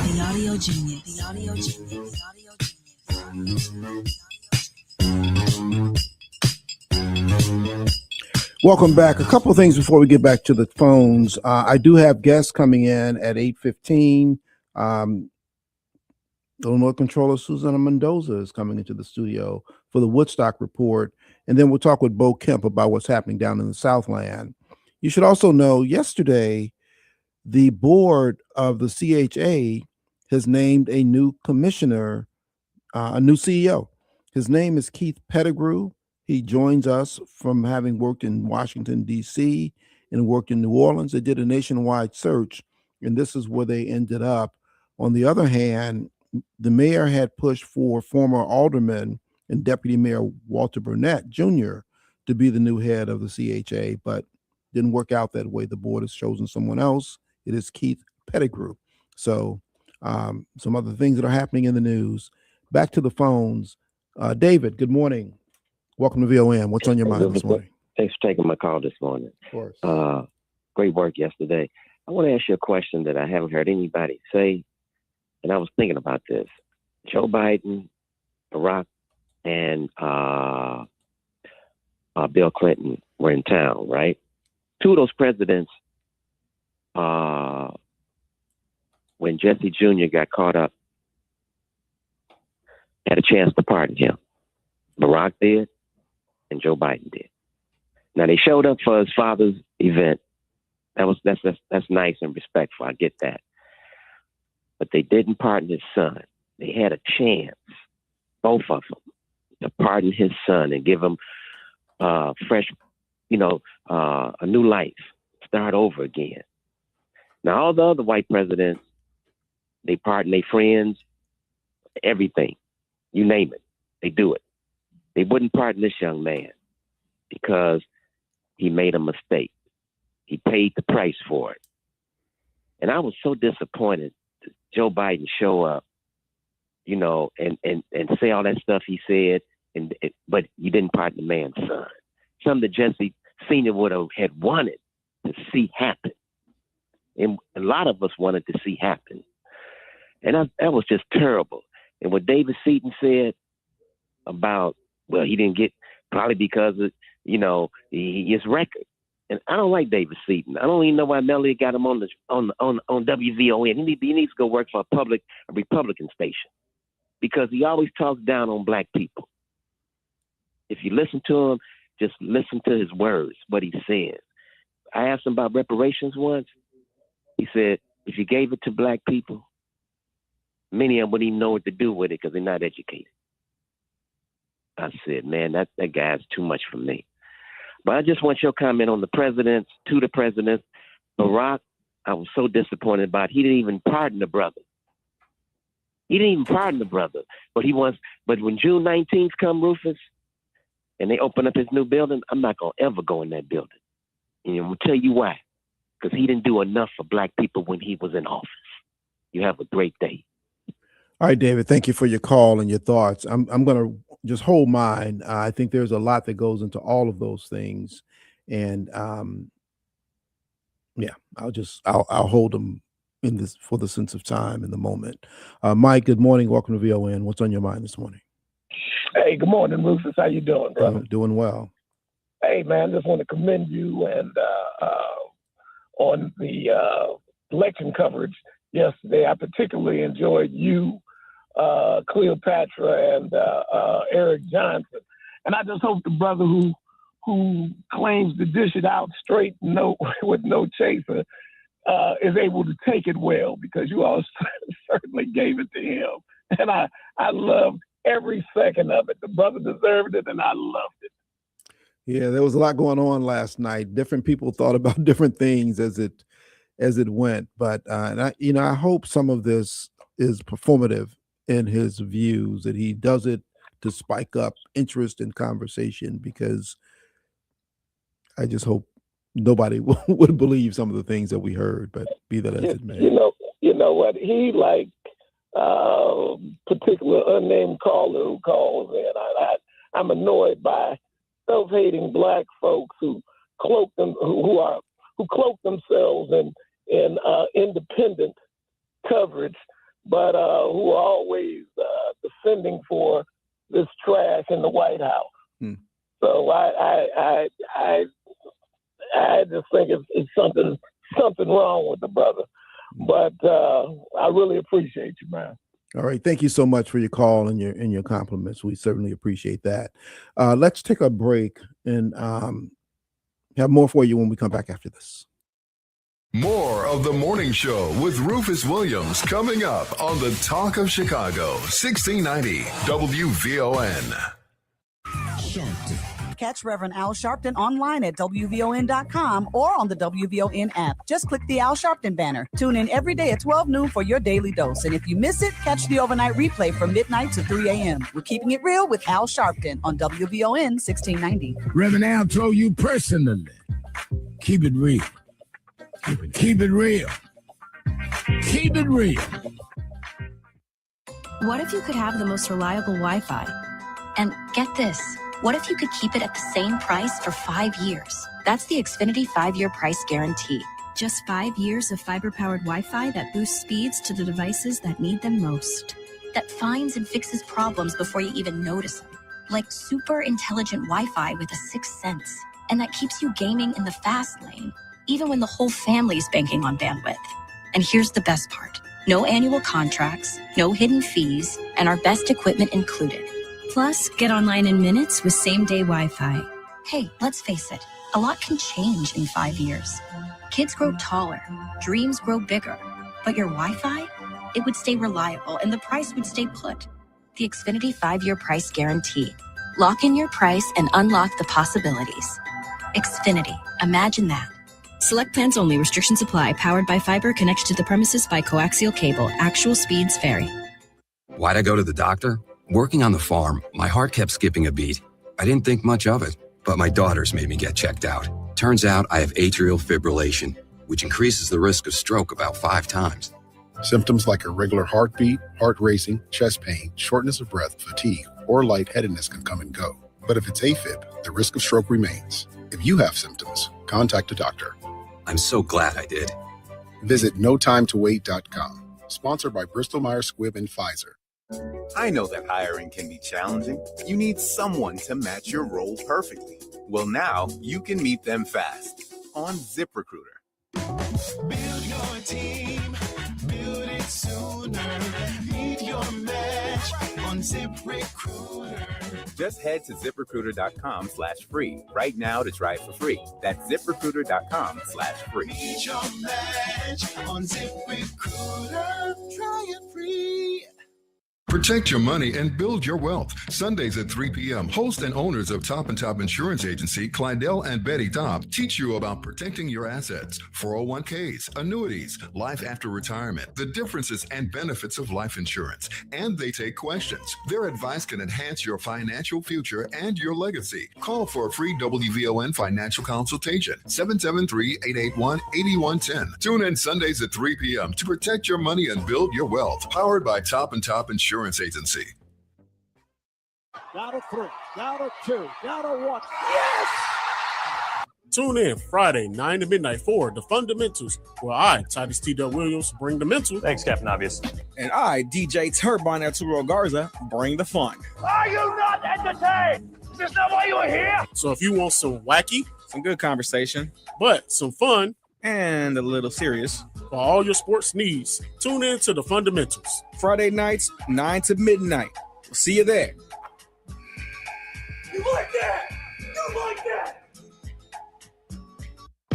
The audio genius. The audio genius. The audio genius. Welcome back. A couple of things before we get back to the phones. I do have guests coming in at 8:15. Illinois Comptroller Suzanna Mendoza is coming into the studio for the Woodstock Report. And then we'll talk with Bo Kemp about what's happening down in the Southland. You should also know yesterday, the board of the CHA has named a new commissioner, a new CEO. His name is Keith Pettigrew. He joins us from having worked in Washington, D.C. and worked in New Orleans. They did a nationwide search, and this is where they ended up. On the other hand, the mayor had pushed for former alderman and deputy mayor Walter Burnett Jr. to be the new head of the CHA, but didn't work out that way. The board has chosen someone else. It is Keith Pettigrew. So some other things that are happening in the news. Back to the phones. David, good morning. Welcome to VOM. What's on your mind this morning? Thanks for taking my call this morning. Of course. Great work yesterday. I want to ask you a question that I haven't heard anybody say, and I was thinking about this. Joe Biden, Barack, and Bill Clinton were in town, right? Two of those presidents, when Jesse Jr. got caught up, had a chance to pardon him. Barack did, and Joe Biden did. Now they showed up for his father's event. That's nice and respectful. I get that. But they didn't pardon his son. They had a chance, both of them, to pardon his son and give him fresh, a new life, start over again. Now all the other white presidents, they pardon their friends, everything, you name it, they do it. They wouldn't pardon this young man because he made a mistake. He paid the price for it. And I was so disappointed that Joe Biden show up, and say all that stuff he said, but you didn't pardon the man's son. Something that Jesse Sr. had wanted to see happen. And a lot of us wanted to see happen. And that was just terrible. And what David Seaton said about, well, he didn't get, probably because of, his record. And I don't like David Seaton. I don't even know why Melody got him on WVON. He needs to go work for a Republican station because he always talks down on black people. If you listen to him, just listen to his words, what he says. I asked him about reparations once. He said, if you gave it to black people, many of them wouldn't even know what to do with it because they're not educated. I said, man, that guy's too much for me. But I just want your comment on the presidents, to the presidents. Barack, I was so disappointed about. He didn't even pardon the brother. But when June 19th come, Rufus, and they open up his new building, I'm not going to ever go in that building. And I'm going to tell you why. Because he didn't do enough for black people when he was in office. You have a great day. All right, David, thank you for your call and your thoughts. I'm going to just hold mine. I think there's a lot that goes into all of those things. And I'll hold them in this for the sense of time in the moment. Mike, good morning. Welcome to VON. What's on your mind this morning? Hey, good morning, Rufus. How you doing, brother? Doing well. Hey, man, just want to commend you and on the election coverage yesterday. I particularly enjoyed you, Cleopatra, and Eric Johnson. And I just hope the brother who claims to dish it out straight, with no chaser, is able to take it well, because you all certainly gave it to him. And I loved every second of it. The brother deserved it, and I loved it. Yeah, there was a lot going on last night. Different people thought about different things as it went. But I hope some of this is performative in his views, that he does it to spike up interest in conversation, because I just hope nobody would believe some of the things that we heard, but be that as it may. You know what? He particular unnamed caller who calls in. I'm annoyed by self-hating black folks who cloak themselves in independent coverage, but who are always defending for this trash in the White House. So I I just think it's something wrong with the brother. But I really appreciate you, man. All right. Thank you so much for your call and your compliments. We certainly appreciate that. Let's take a break and have more for you when we come back after this. More of the morning show with Rufus Williams coming up on the Talk of Chicago, 1690 WVON. Catch Reverend Al Sharpton online at WVON.com or on the WVON app. Just click the Al Sharpton banner. Tune in every day at 12 noon for your daily dose. And if you miss it, catch the overnight replay from midnight to 3 a.m. We're keeping it real with Al Sharpton on WVON 1690. Reverend Al told you personally, keep it real. Keep it real. Keep it real. What if you could have the most reliable Wi-Fi? And get this, what if you could keep it at the same price for 5 years? That's the Xfinity 5-year price guarantee. Just 5 years of fiber-powered Wi-Fi that boosts speeds to the devices that need them most. That finds and fixes problems before you even notice them. Like super intelligent Wi-Fi with a sixth sense. And that keeps you gaming in the fast lane, even when the whole family's banking on bandwidth. And here's the best part. No annual contracts, no hidden fees, and our best equipment included. Plus, get online in minutes with same-day Wi-Fi. Hey, let's face it, a lot can change in 5 years. Kids grow taller, dreams grow bigger, but your Wi-Fi, it would stay reliable and the price would stay put. The Xfinity 5-year price guarantee. Lock in your price and unlock the possibilities. Xfinity, imagine that. Select plans only. Restrictions apply. Powered by fiber. Connected to the premises by coaxial cable. Actual speeds vary. Why'd I go to the doctor? Working on the farm, my heart kept skipping a beat. I didn't think much of it, but my daughters made me get checked out. Turns out I have atrial fibrillation, which increases the risk of stroke about 5 times. Symptoms like irregular heartbeat, heart racing, chest pain, shortness of breath, fatigue, or lightheadedness can come and go. But if it's AFib, the risk of stroke remains. If you have symptoms, contact a doctor. I'm so glad I did. Visit notimetowait.com. Sponsored by Bristol Myers Squibb and Pfizer. I know that hiring can be challenging. You need someone to match your role perfectly. Well, now you can meet them fast on ZipRecruiter. Build your team, build it sooner. Meet your match on ZipRecruiter. Just head to ZipRecruiter.com/free right now to try it for free. That's ZipRecruiter.com/free. Meet your match on ZipRecruiter. Try it free. Protect your money and build your wealth. Sundays at 3 p.m., host and owners of Top & Top Insurance Agency, Clydell and Betty Top, teach you about protecting your assets, 401ks, annuities, life after retirement, the differences and benefits of life insurance, and they take questions. Their advice can enhance your financial future and your legacy. Call for a free WVON financial consultation, 773-881-8110. Tune in Sundays at 3 p.m. to protect your money and build your wealth. Powered by Top & Top Insurance Agency. Down to 3, down to 2, down to 1. Yes! Tune in Friday, 9 to midnight for The Fundamentals, where I, Titus T. Del Williams, bring the mental. Thanks, Captain Obvious. And I, DJ Turbine Arturo Garza, bring the fun. Are you not entertained? Is this not why you are here? So if you want some wacky, some good conversation, but some fun, and a little serious, for all your sports needs, tune in to The Fundamentals. Friday nights, 9 to midnight. We'll see you there. You like that? You like that?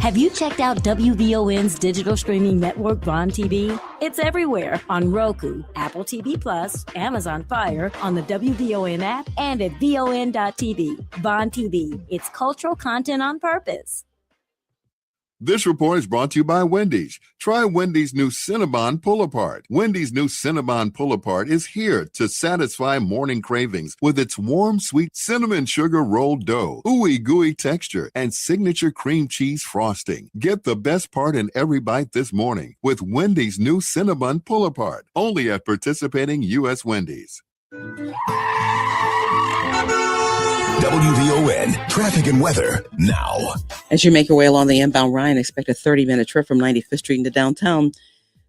Have you checked out WVON's digital streaming network, Bond TV? It's everywhere on Roku, Apple TV Plus, Amazon Fire, on the WVON app, and at VON.TV. Bond TV, it's cultural content on purpose. This report is brought to you by Wendy's. Try Wendy's new Cinnabon Pull-Apart. Wendy's new Cinnabon Pull-Apart is here to satisfy morning cravings with its warm, sweet cinnamon sugar rolled dough, ooey gooey texture, and signature cream cheese frosting. Get the best part in every bite this morning with Wendy's new Cinnabon Pull-Apart. Only at participating U.S. Wendy's. WVON traffic and weather now. As you make your way along the inbound Ryan, expect a 30-minute trip from 95th Street into downtown.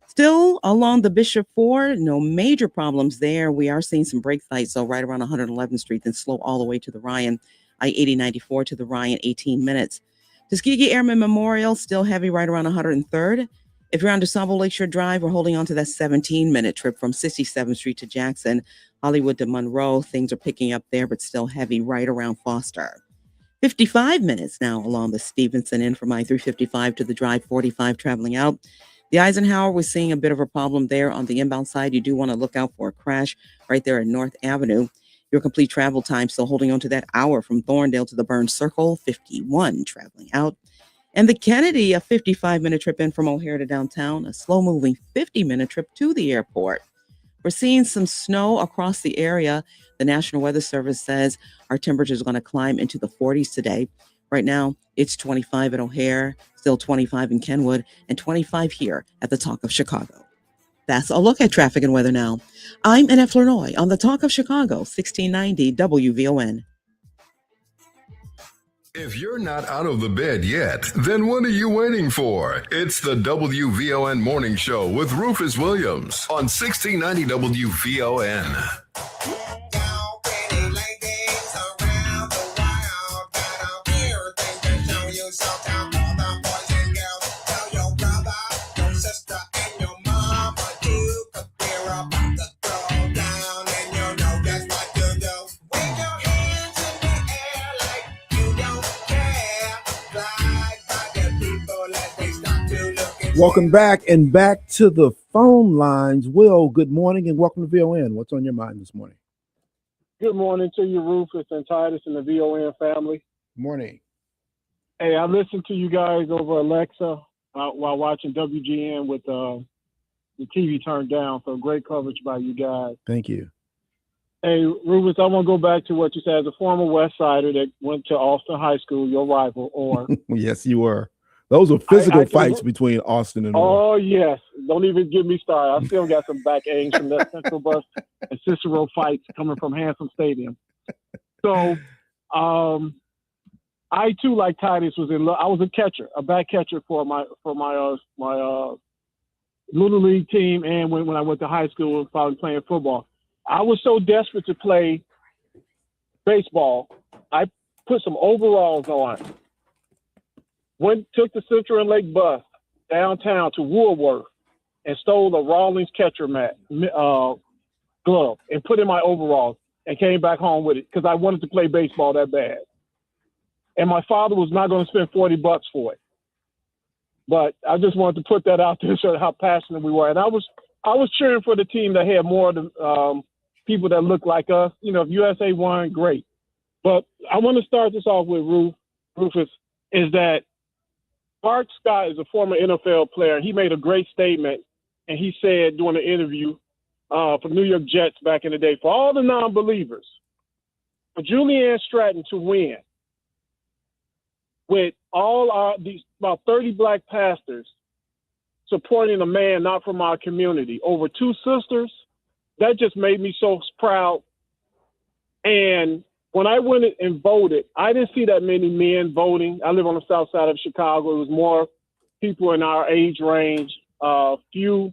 Still along the Bishop 4, no major problems there. We are seeing some brake lights, so right around 111th Street, then slow all the way to the Ryan. I-80 94 to the Ryan, 18 minutes. Tuskegee Airmen Memorial, still heavy right around 103rd. If you're on DeSable Lakeshore Drive, we're holding on to that 17-minute trip from 67th Street to Jackson, Hollywood to Monroe. Things are picking up there, but still heavy right around Foster. 55 minutes now along the Stevenson end from I-355 to the Drive 45 traveling out. The Eisenhower, we're seeing a bit of a problem there on the inbound side. You do want to look out for a crash right there at North Avenue. Your complete travel time still holding on to that hour from Thorndale to the Burns Circle, 51 traveling out. And the Kennedy, a 55-minute trip in from O'Hare to downtown, a slow-moving 50-minute trip to the airport. We're seeing some snow across the area. The National Weather Service says our temperatures are going to climb into the 40s today. Right now, it's 25 at O'Hare, still 25 in Kenwood, and 25 here at the Talk of Chicago. That's a look at traffic and weather now. I'm Annette Flournoy on the Talk of Chicago, 1690 WVON. If you're not out of the bed yet, then what are you waiting for? It's the WVON Morning Show with Rufus Williams on 1690 WVON. Welcome back and back to the phone lines. Will, good morning and welcome to VON. What's on your mind this morning? Good morning to you, Rufus and Titus and the VON family. Morning. Hey, I listened to you guys over Alexa while watching WGN with the TV turned down. So great coverage by you guys. Thank you. Hey, Rufus, I want to go back to what you said as a former West Sider that went to Austin High School, your rival, or Yes, you were. Those were physical fights between Austin and Oh, yes. Don't even get me started. I still got some back aches from that Central Bus and Cicero fights coming from Hanson Stadium. So, I too, like Titus, was in love. I was a catcher, a back catcher for my little league team, and when I went to high school and probably playing football. I was so desperate to play baseball, I put some overalls on. Took the Central and Lake bus downtown to Woolworth and stole a Rawlings catcher glove and put in my overalls and came back home with it because I wanted to play baseball that bad. And my father was not going to spend $40 for it. But I just wanted to put that out there to show how passionate we were. And I was cheering for the team that had more of the people that looked like us. You know, if USA won, great. But I want to start this off with Rufus, is that Bart Scott is a former NFL player. He made a great statement, and he said during an interview for New York Jets back in the day, for all the non-believers, for Julianne Stratton to win with all these about 30 black pastors supporting a man not from our community over two sisters, that just made me so proud. And when I went and voted, I didn't see that many men voting. I live on the south side of Chicago. It was more people in our age range, a few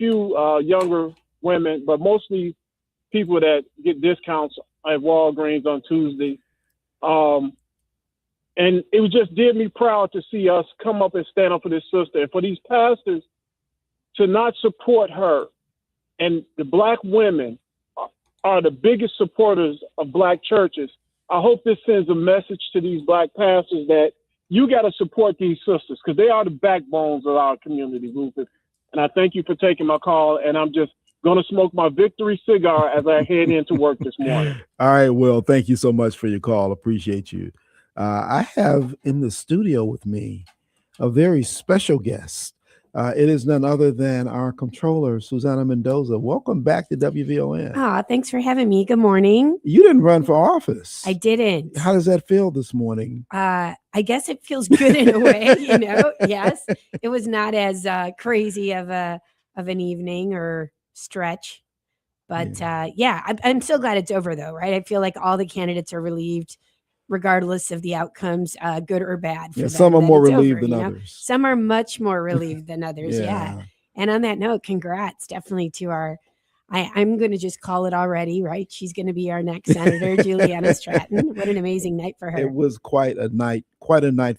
younger women, but mostly people that get discounts at Walgreens on Tuesday. And it just did me proud to see us come up and stand up for this sister. And for these pastors to not support her, and the black women are the biggest supporters of black churches. I hope this sends a message to these black pastors that you got to support these sisters because they are the backbones of our community, Rufus. And I thank you for taking my call. And I'm just going to smoke my victory cigar as I head into work this morning. All right, Will, thank you so much for your call. Appreciate you. I have in the studio with me a very special guest. It is none other than our Comptroller, Suzanna Mendoza. Welcome back to WVON. Thanks for having me. Good morning. You didn't run for office. I didn't. How does that feel this morning? I guess it feels good in a way, you know. Yes, it was not as crazy of an evening or stretch, but I'm so glad it's over though, right? I feel like all the candidates are relieved, regardless of the outcomes, good or bad. Yeah, some are more relieved than others. Some are much more relieved than others. Yeah. And on that note, congrats definitely to our I'm going to just call it already, right? She's going to be our next Senator, Juliana Stratton. What an amazing night for her. It was quite a night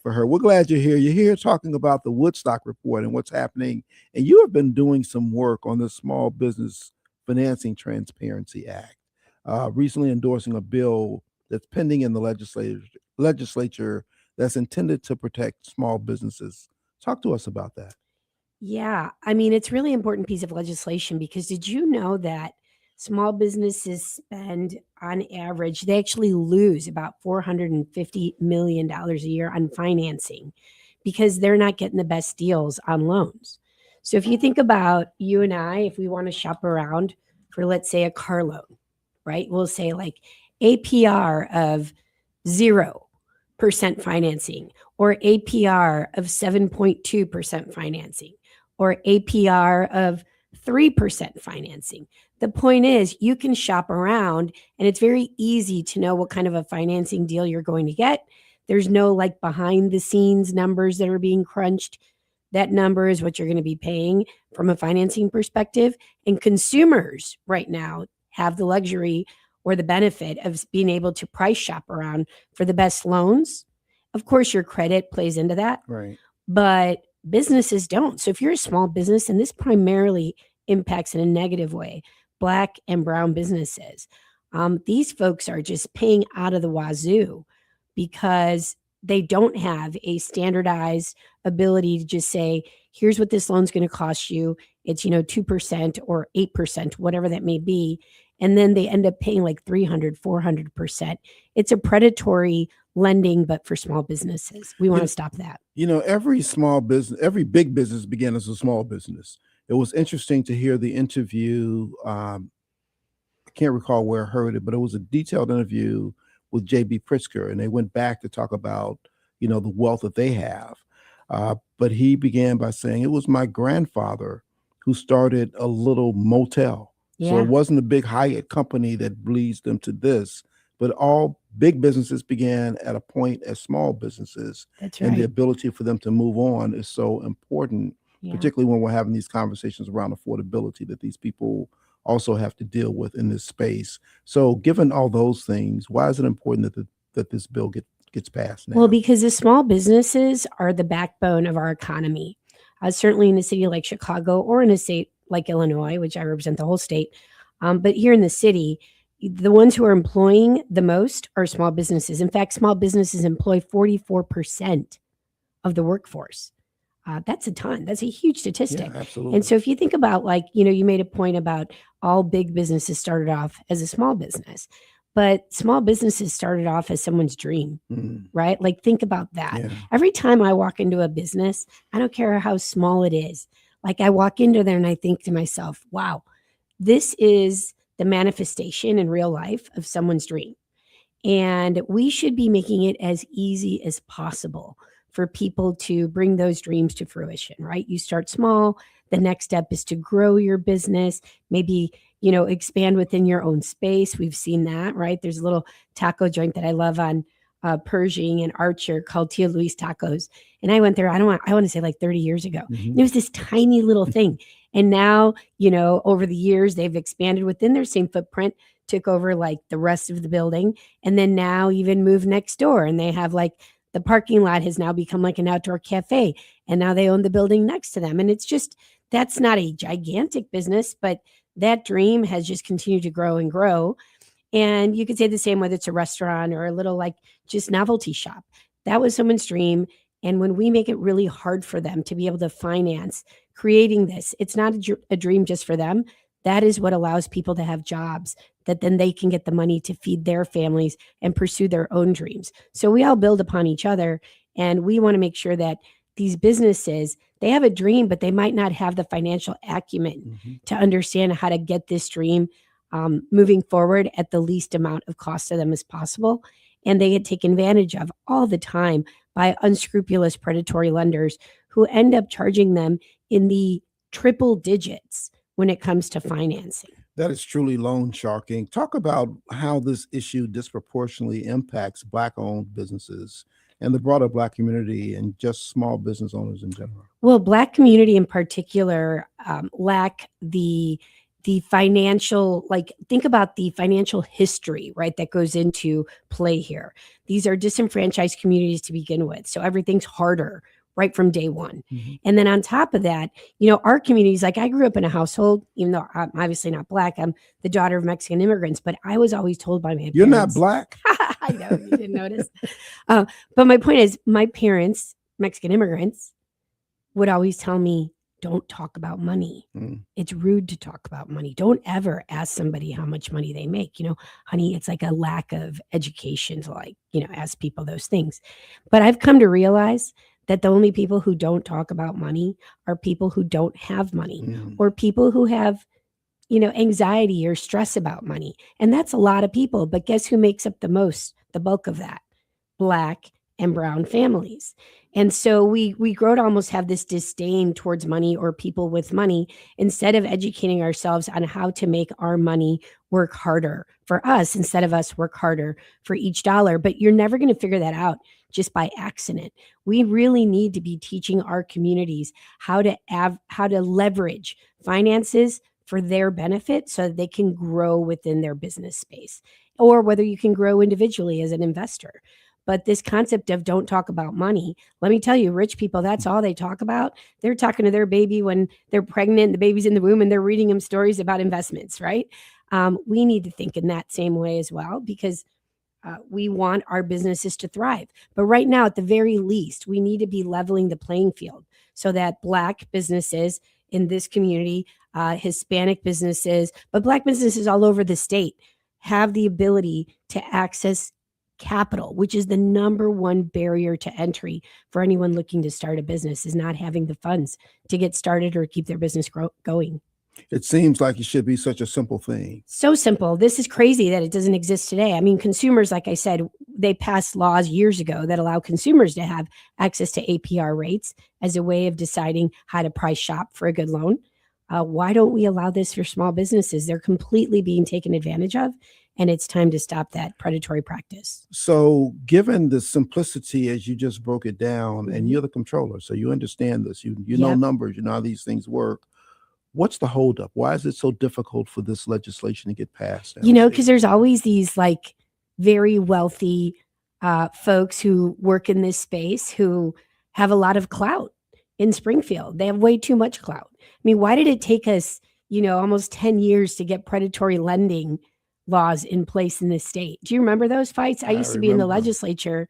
for her. We're glad you're here. You're here talking about the Woodstock Report and what's happening. And you have been doing some work on the Small Business Financing Transparency Act, recently endorsing a bill that's pending in the legislature that's intended to protect small businesses. Talk to us about that. Yeah, I mean, it's really important piece of legislation because did you know that small businesses spend on average, they actually lose about $450 million a year on financing because they're not getting the best deals on loans. So if you think about you and I, if we want to shop around for, let's say, a car loan, right? We'll say like APR of 0% financing or APR of 7.2% financing or APR of 3% financing. The point is you can shop around and it's very easy to know what kind of a financing deal you're going to get. There's no like behind the scenes numbers that are being crunched. That number is what you're going to be paying from a financing perspective. And consumers right now have the luxury or the benefit of being able to price shop around for the best loans. Of course, your credit plays into that. Right. But businesses don't. So if you're a small business, and this primarily impacts in a negative way, Black and brown businesses, these folks are just paying out of the wazoo because they don't have a standardized ability to just say, here's what this loan's going to cost you. It's, 2% or 8%, whatever that may be. And then they end up paying like 300, 400%. It's a predatory lending, but for small businesses. We want to stop that. Every big business began as a small business. It was interesting to hear the interview. I can't recall where I heard it, but it was a detailed interview with J.B. Pritzker, and they went back to talk about, the wealth that they have. But he began by saying, it was my grandfather who started a little motel. Yeah. So it wasn't a big Hyatt company that leads them to this, but all big businesses began at a point as small businesses. That's And the right. ability for them to move on is so important, Yeah. particularly when we're having these conversations around affordability that these people also have to deal with in this space. So given all those things, why is it important that this bill gets passed now? Well, because the small businesses are the backbone of our economy. Certainly in a city like Chicago or in a state like Illinois, which I represent the whole state. But here in the city, the ones who are employing the most are small businesses. In fact, small businesses employ 44% of the workforce. That's a ton. That's a huge statistic. Yeah, absolutely. And so if you think about you made a point about all big businesses started off as a small business, but small businesses started off as someone's dream, right? Like think about that. Yeah. Every time I walk into a business, I don't care how small it is. Like I walk into there and I think to myself, wow, this is the manifestation in real life of someone's dream. And we should be making it as easy as possible for people to bring those dreams to fruition, right? You start small. The next step is to grow your business, maybe, expand within your own space. We've seen that, right? There's a little taco joint that I love on Pershing and Archer called Tia Luis Tacos. And I went there, I want to say like 30 years ago. And it was this tiny little thing. And now, over the years, they've expanded within their same footprint, took over like the rest of the building, and then now even moved next door. And they have like the parking lot has now become like an outdoor cafe. And now they own the building next to them. And it's just, that's not a gigantic business, but that dream has just continued to grow and grow. And you could say the same whether it's a restaurant or a little like just novelty shop. That was someone's dream. And when we make it really hard for them to be able to finance creating this, it's not a dream just for them. That is what allows people to have jobs that then they can get the money to feed their families and pursue their own dreams. So we all build upon each other. And we want to make sure that these businesses, they have a dream, but they might not have the financial acumen to understand how to get this dream moving forward at the least amount of cost to them as possible. And they get taken advantage of all the time by unscrupulous predatory lenders who end up charging them in the triple digits when it comes to financing. That is truly loan sharking. Talk about how this issue disproportionately impacts Black-owned businesses and the broader Black community and just small business owners in general. Well, Black community in particular lack the the financial, like think about the financial history, right, that goes into play here. These are disenfranchised communities to begin with. So everything's harder right from day one. And then on top of that, you know, our communities, like I grew up in a household, even though I'm obviously not Black, I'm the daughter of Mexican immigrants, but I was always told by my You're not parents. Black? I know, you didn't notice. But my point is, my parents, Mexican immigrants, would always tell me, don't talk about money. It's rude to talk about money. Don't ever ask somebody how much money they make. You know, honey, it's like a lack of education to, like, you know, ask people those things. But I've come to realize that the only people who don't talk about money are people who don't have money or people who have, you know, anxiety or stress about money. And that's a lot of people. But guess who makes up the bulk of that? Black and brown families. And so we grow to almost have this disdain towards money or people with money, instead of educating ourselves on how to make our money work harder for us, instead of us work harder for each dollar. But you're never going to figure that out just by accident. We really need to be teaching our communities how to leverage finances for their benefit so that they can grow within their business space, or whether you can grow individually as an investor. But this concept of don't talk about money, let me tell you, rich people, that's all they talk about. They're talking to their baby when they're pregnant, the baby's in the womb, and they're reading them stories about investments, right? We need to think in that same way as well, because we want our businesses to thrive. But right now, at the very least, we need to be leveling the playing field so that Black businesses in this community, Hispanic businesses, but Black businesses all over the state have the ability to access capital, which is the number one barrier to entry for anyone looking to start a business, is not having the funds to get started or keep their business going. It seems like it should be such a simple thing. So simple. This is crazy that it doesn't exist today. I mean, consumers, like I said, they passed laws years ago that allow consumers to have access to APR rates as a way of deciding how to price shop for a good loan. Why don't we allow this for small businesses? They're completely being taken advantage of, and it's time to stop that predatory practice. So given the simplicity as you just broke it down, and you're the controller, so you understand this, you know numbers, you know how these things work. What's the holdup? Why is it so difficult for this legislation to get passed? You know, because there's always these like very wealthy folks who work in this space who have a lot of clout in Springfield. They have way too much clout. I mean, why did it take us, you know, almost 10 years to get predatory lending laws in place in this state? Do you remember those fights? I used to be in the legislature,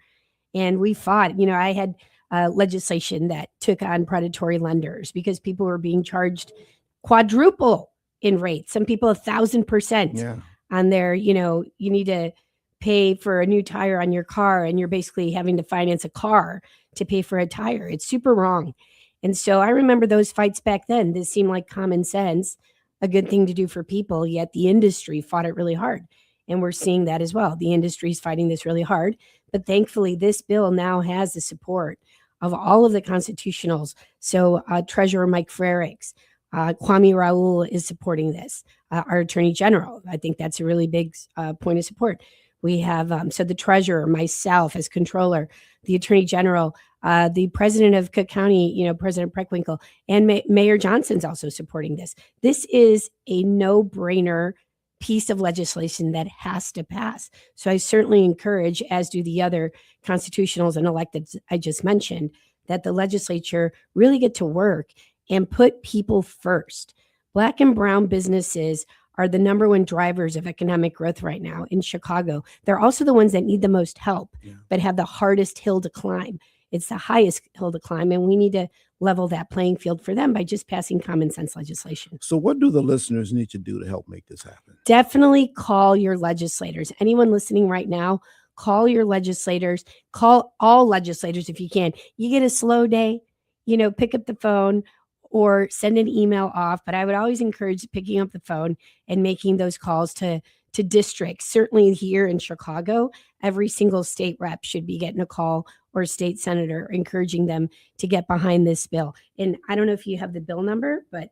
and we fought. You know, I had legislation that took on predatory lenders because people were being charged quadruple in rates. Some people 1,000% on their, you know, you need to pay for a new tire on your car, and you're basically having to finance a car to pay for a tire. It's super wrong. And so I remember those fights back then. This seemed like common sense, a good thing to do for people, yet the industry fought it really hard. And we're seeing that as well. The industry is fighting this really hard. But thankfully, this bill now has the support of all of the constitutionals. So Treasurer Mike Frericks, Kwame Raoul is supporting this. Our Attorney General, I think that's a really big point of support. We have, so the Treasurer, myself as Controller, the Attorney General, the President of Cook County, you know, President Preckwinkle, and Mayor Johnson's also supporting this. This is a no-brainer piece of legislation that has to pass. So I certainly encourage, as do the other constitutionals and electeds I just mentioned, that the legislature really get to work and put people first. Black and brown businesses are the number one drivers of economic growth right now in Chicago. They're also the ones that need the most help, but have the hardest hill to climb. It's the highest hill to climb, and we need to level that playing field for them by just passing common sense legislation. So what do the listeners need to do to help make this happen? Definitely call your legislators. Anyone listening right now, call your legislators. Call all legislators if you can. You get a slow day, you know, pick up the phone or send an email off. But I would always encourage picking up the phone and making those calls to districts. Certainly here in Chicago, every single state rep should be getting a call, or a state senator, encouraging them to get behind this bill. And I don't know if you have the bill number, but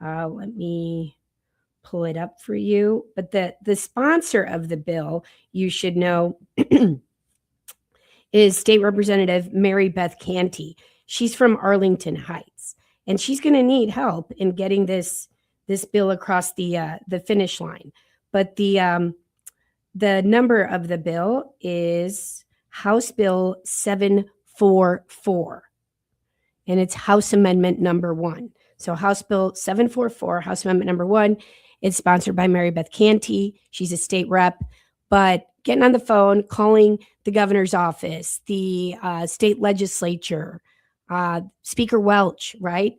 let me pull it up for you. But the sponsor of the bill, you should know, is State Representative Mary Beth Canty. She's from Arlington Heights, and she's going to need help in getting this this bill across the finish line. But the number of the bill is House Bill 744, and it's House Amendment number 1. So House Bill 744, House Amendment number 1. It's sponsored by Mary Beth Canty. She's a state rep. But getting on the phone, calling the governor's office, the state legislature, Speaker Welch, right?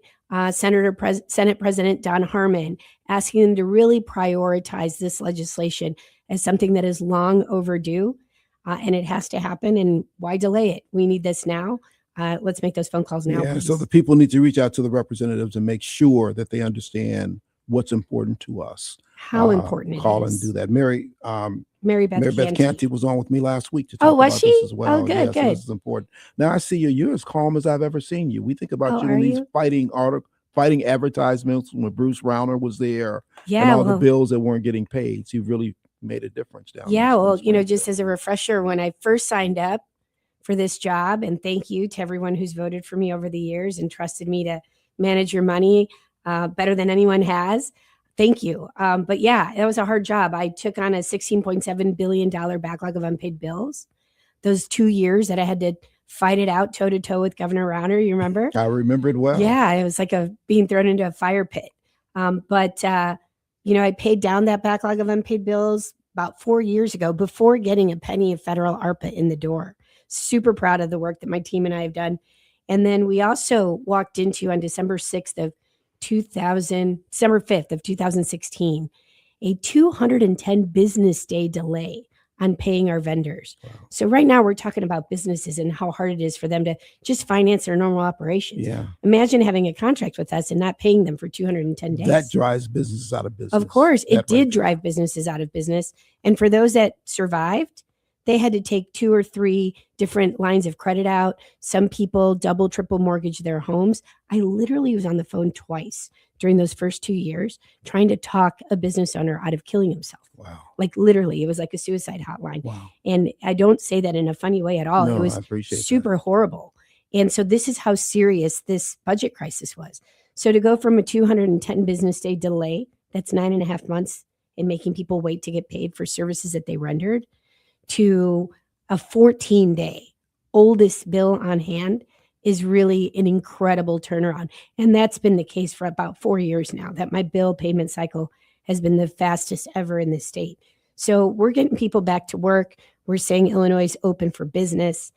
Senate President Don Harmon, asking them to really prioritize this legislation as something that is long overdue, and it has to happen. And why delay it? We need this now. Let's make those phone calls now. Yeah, please. so the people need to reach out to the representatives and make sure that they understand what's important to us. How important it call is. and do that. Mary Beth Canty was on with me last week to talk was about she? this as well. Oh, good, Yeah, so good. this is important. Now I see you're as calm as I've ever seen you. We think about Oh, you are in these you? fighting advertisements when Bruce Rauner was there, Yeah, and all the well- bills that weren't getting paid. So you've really made a difference down Yeah, there. well, just as a refresher, when I first signed up for this job, and thank you to everyone who's voted for me over the years and trusted me to manage your money better than anyone has. Thank you. But yeah, that was a hard job. I took on a $16.7 billion backlog of unpaid bills. Those 2 years that I had to fight it out toe to toe with Governor Rauner, you remember? I remember it well. Yeah, it was like being thrown into a fire pit. But I paid down that backlog of unpaid bills about 4 years ago before getting a penny of federal ARPA in the door. Super proud of the work that my team and I have done. And then we also walked into on December 5th of 2016, a 210 business day delay on paying our vendors. Wow. So right now we're talking about businesses and how hard it is for them to just finance their normal operations. Yeah. Imagine having a contract with us and not paying them for 210 days. That drives businesses out of business. Of course, it That did right there. drive businesses out of business. And for those that survived, they had to take 2 or 3 different lines of credit out. Some people double, triple mortgage their homes. I literally was on the phone twice during those first 2 years trying to talk a business owner out of killing himself. Wow. Like literally, it was like a suicide hotline. Wow. And I don't say that in a funny way at all. No, It was I appreciate that. super horrible. And so this is how serious this budget crisis was. So to go from a 210 business day delay, that's 9.5 months in making people wait to get paid for services that they rendered, to a 14-day oldest bill on hand is really an incredible turnaround. And that's been the case for about 4 years now, that my bill payment cycle has been the fastest ever in the state. So we're getting people back to work. We're saying Illinois is open for business.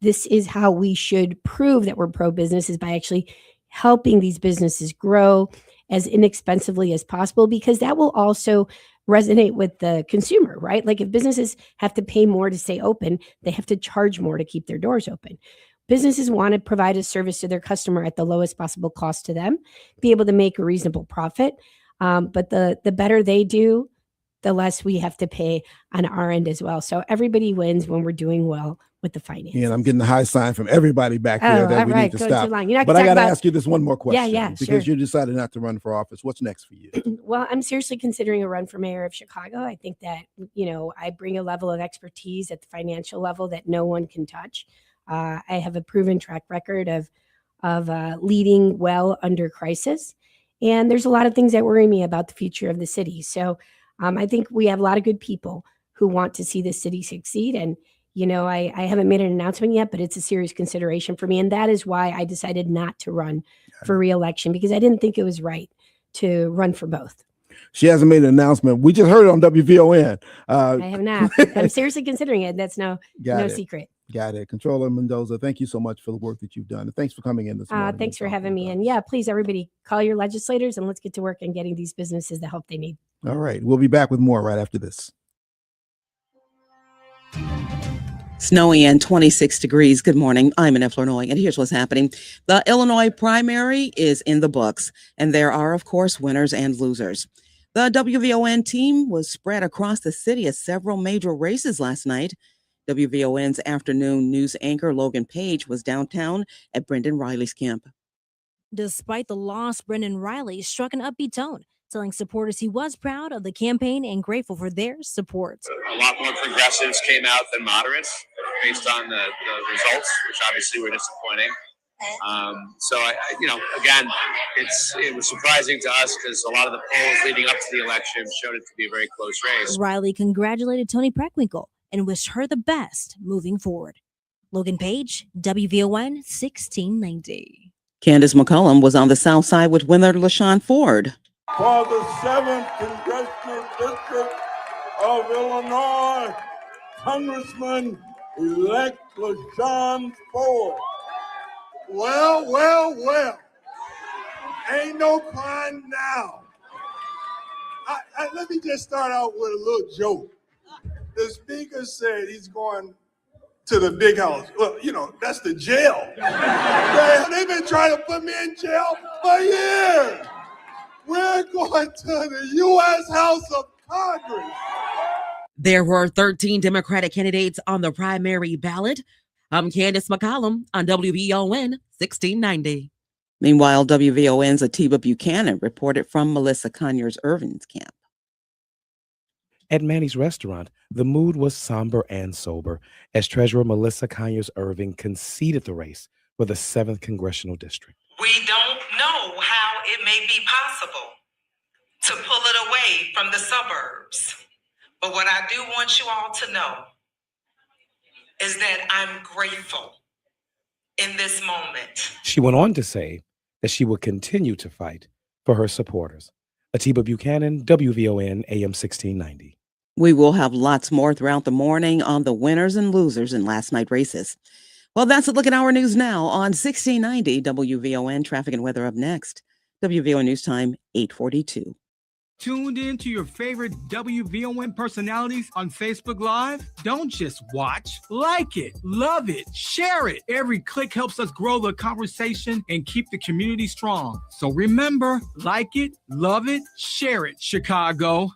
This is how we should prove that we're pro-business, is by actually helping these businesses grow as inexpensively as possible, because that will also resonate with the consumer, right? Like if businesses have to pay more to stay open, they have to charge more to keep their doors open. Businesses want to provide a service to their customer at the lowest possible cost to them, be able to make a reasonable profit. But the better they do, the less we have to pay on our end as well. So everybody wins when we're doing well with the finance. Yeah, and I'm getting the high sign from everybody back there Oh, that all we right, need to go stop. too long. You're not But gonna I got talk to about- ask you this one more question. Yeah, because sure. you decided not to run for office. What's next for you? Well, I'm seriously considering a run for mayor of Chicago. I think that, I bring a level of expertise at the financial level that no one can touch. I have a proven track record of leading well under crisis. And there's a lot of things that worry me about the future of the city. So I think we have a lot of good people who want to see the city succeed. And, I haven't made an announcement yet, but it's a serious consideration for me. And that is why I decided not to run for reelection, because I didn't think it was right to run for both. She hasn't made an announcement. We just heard it on WVON. I have not. I'm seriously considering it. That's no secret. Got it. Comptroller Mendoza, thank you so much for the work that you've done. And thanks for coming in this morning. Thanks for having me. And yeah, please, everybody, call your legislators and let's get to work on getting these businesses the help they need. All right. We'll be back with more right after this. Snowy and 26 degrees. Good morning. I'm in Illinois, and here's what's happening. The Illinois primary is in the books, and there are, of course, winners and losers. The WVON team was spread across the city at several major races last night. WVON's afternoon news anchor Logan Page was downtown at Brendan Riley's camp. Despite the loss, Brendan Riley struck an upbeat tone, telling supporters he was proud of the campaign and grateful for their support. A lot more progressives came out than moderates based on the results, which obviously were disappointing. So again, it was surprising to us because a lot of the polls leading up to the election showed it to be a very close race. Riley congratulated Toni Preckwinkle and wished her the best moving forward. Logan Page, WVON 1690. Candace McCollum was on the South Side with winner LaShawn Ford. For the 7th Congressional District of Illinois, Congressman-elect LaShawn Ford. Well. Ain't no crying now. Let me just start out with a little joke. The speaker said he's going to the big house. Well, that's the jail. They've been trying to put me in jail for years. We're going to the U.S. House of Congress. There were 13 Democratic candidates on the primary ballot. I'm Candace McCollum on WVON 1690. Meanwhile, WVON's Atiba Buchanan reported from Melissa Conyers Irvin's camp. At Manny's restaurant, the mood was somber and sober as Treasurer Melissa Conyers Irving conceded the race for the 7th Congressional District. We don't know how it may be possible to pull it away from the suburbs. But what I do want you all to know is that I'm grateful in this moment. She went on to say that she will continue to fight for her supporters. Atiba Buchanan, WVON AM 1690. We will have lots more throughout the morning on the winners and losers in last night's races. Well, that's a look at our news now on 1690 WVON. Traffic and weather up next. WVON News Time, 8:42. Tuned in to your favorite WVON personalities on Facebook Live? Don't just watch, like it, love it, share it. Every click helps us grow the conversation and keep the community strong. So remember, like it, love it, share it, Chicago.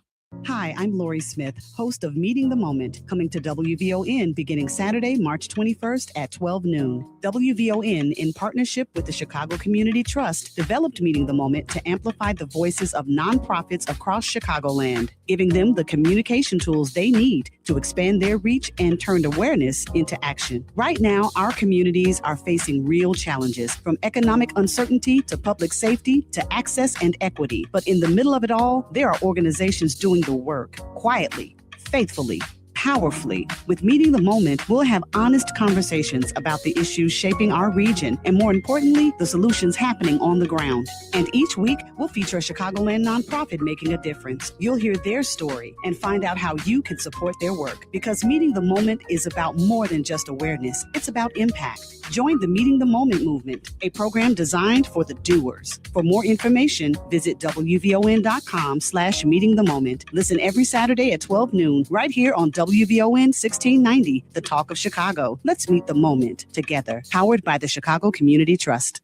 Hi, I'm Lori Smith, host of Meeting the Moment, coming to WVON beginning Saturday, March 21st at 12 noon. WVON, in partnership with the Chicago Community Trust, developed Meeting the Moment to amplify the voices of nonprofits across Chicagoland, giving them the communication tools they need to expand their reach and turn awareness into action. Right now, our communities are facing real challenges, from economic uncertainty to public safety to access and equity. But in the middle of it all, there are organizations doing the work quietly, faithfully, powerfully. With Meeting the Moment, we'll have honest conversations about the issues shaping our region and, more importantly, the solutions happening on the ground. And each week, we'll feature a Chicagoland nonprofit making a difference. You'll hear their story and find out how you can support their work, because Meeting the Moment is about more than just awareness. It's about impact. Join the Meeting the Moment movement, a program designed for the doers. For more information, visit WVON.com/Meeting the Moment. Listen every Saturday at 12 noon, right here on WVON 1690, the talk of Chicago. Let's meet the moment together. Powered by the Chicago Community Trust.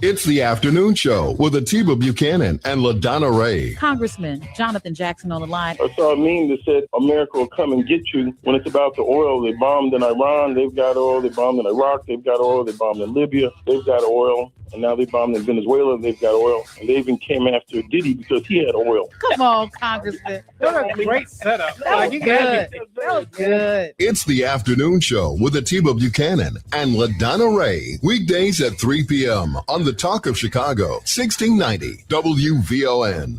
It's the afternoon show with Atiba Buchanan and LaDonna Ray. Congressman Jonathan Jackson on the line. I saw a meme that said America will come and get you. When it's about the oil, they bombed in Iran, they've got oil. They bombed in Iraq, they've got oil. They bombed in Libya, they've got oil. And now they bombed in Venezuela, they've got oil. And they even came after Diddy because he had oil. Come on, Congressman. What a great setup. That was good. That was good. It's the afternoon show with Atiba Buchanan and LaDonna Ray. Weekdays at 3 p.m. on the Talk of Chicago, 1690 WVON.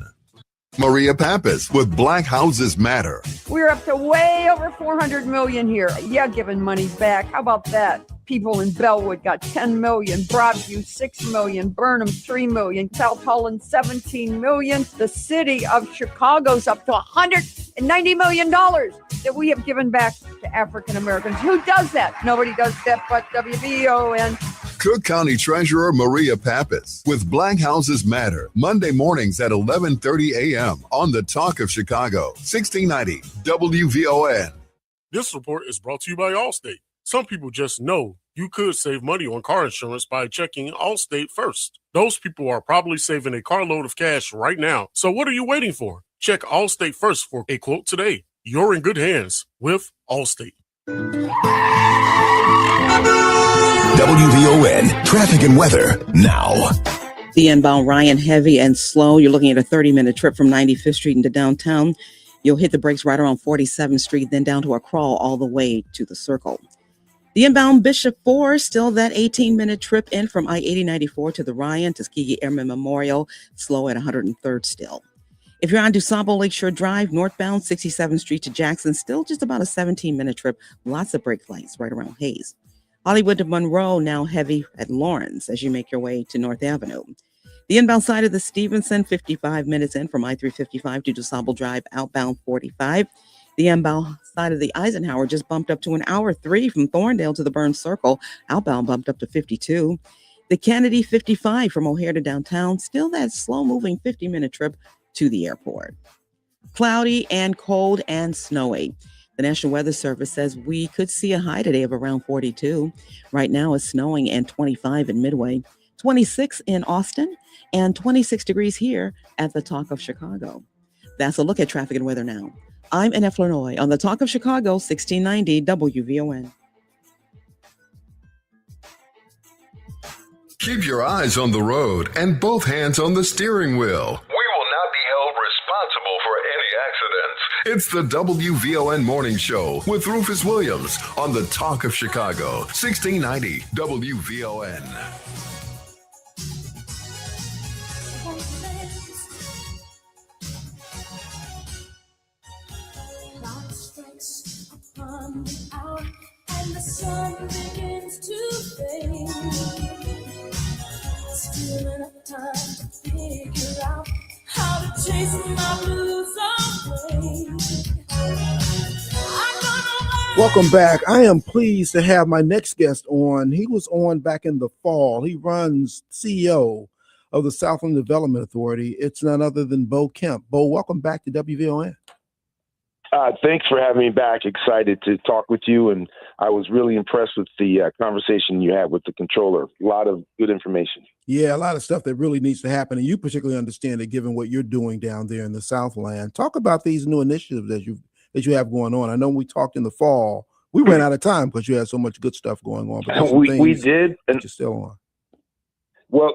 Maria Pappas with Black Houses Matter. We're up to way over 400 million here. Yeah, giving money back. How about that? People in Bellwood got 10 million, Broadview 6 million, Burnham 3 million, South Holland 17 million. The city of Chicago's up to $190 million that we have given back to African Americans. Who does that? Nobody does that but WVON. Cook County Treasurer Maria Pappas with Black Houses Matter, Monday mornings at 11:30 a.m. on the Talk of Chicago, 1690 WVON. This report is brought to you by Allstate. Some people just know you could save money on car insurance by checking Allstate first. Those people are probably saving a carload of cash right now. So what are you waiting for? Check Allstate first for a quote today. You're in good hands with Allstate. WVON traffic and weather now. The inbound Ryan heavy and slow. You're looking at a 30-minute trip from 95th Street into downtown. You'll hit the brakes right around 47th Street, then down to a crawl all the way to the Circle. The inbound Bishop 4, still that 18-minute trip in from I-8094 to the Ryan Tuskegee Airmen Memorial, slow at 103rd still. If you're on DuSable Lakeshore Drive, northbound 67th Street to Jackson, still just about a 17-minute trip, lots of brake lights right around Hayes. Hollywood to Monroe, now heavy at Lawrence as you make your way to North Avenue. The inbound side of the Stevenson, 55 minutes in from I-355 to DuSable Drive, outbound 45. The inbound side of the Eisenhower just bumped up to an hour 3 from Thorndale to the Burns Circle. Outbound bumped up to 52. The Kennedy 55 from O'Hare to downtown, still that slow-moving 50-minute trip to the airport. Cloudy and cold and snowy. The National Weather Service says we could see a high today of around 42. Right now it's snowing and 25 in Midway, 26 in Austin, and 26 degrees here at the Talk of Chicago. That's a look at traffic and weather now. I'm Annette Flournoy on the Talk of Chicago, 1690 WVON. Keep your eyes on the road and both hands on the steering wheel. We will not be held responsible for any accidents. It's the WVON Morning Show with Rufus Williams on the Talk of Chicago, 1690 WVON. Upon the hour, and the sun begins to fade. Still enough time to figure out how to chase my blues away. Welcome back. I am pleased to have my next guest on. He was on back in the fall. He runs CEO of the Southland Development Authority. It's none other than Bo Kemp. Bo, welcome back to WVON. Thanks for having me back. Excited to talk with you. And I was really impressed with the conversation you had with the controller. A lot of good information. Yeah, a lot of stuff that really needs to happen. And you particularly understand it given what you're doing down there in the Southland. Talk about these new initiatives that you have going on. I know we talked in the fall. We ran out of time because you had so much good stuff going on. But we did. And you're still on. Well,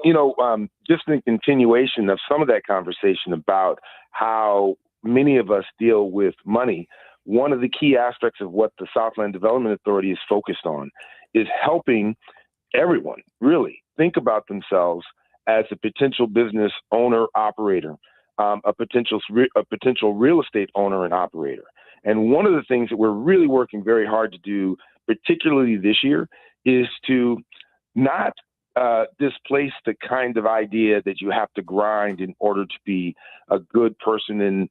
just in continuation of some of that conversation about how many of us deal with money, one of the key aspects of what the Southland Development Authority is focused on is helping everyone really think about themselves as a potential business owner operator, a potential real estate owner and operator. And one of the things that we're really working very hard to do, particularly this year, is to not displace the kind of idea that you have to grind in order to be a good person and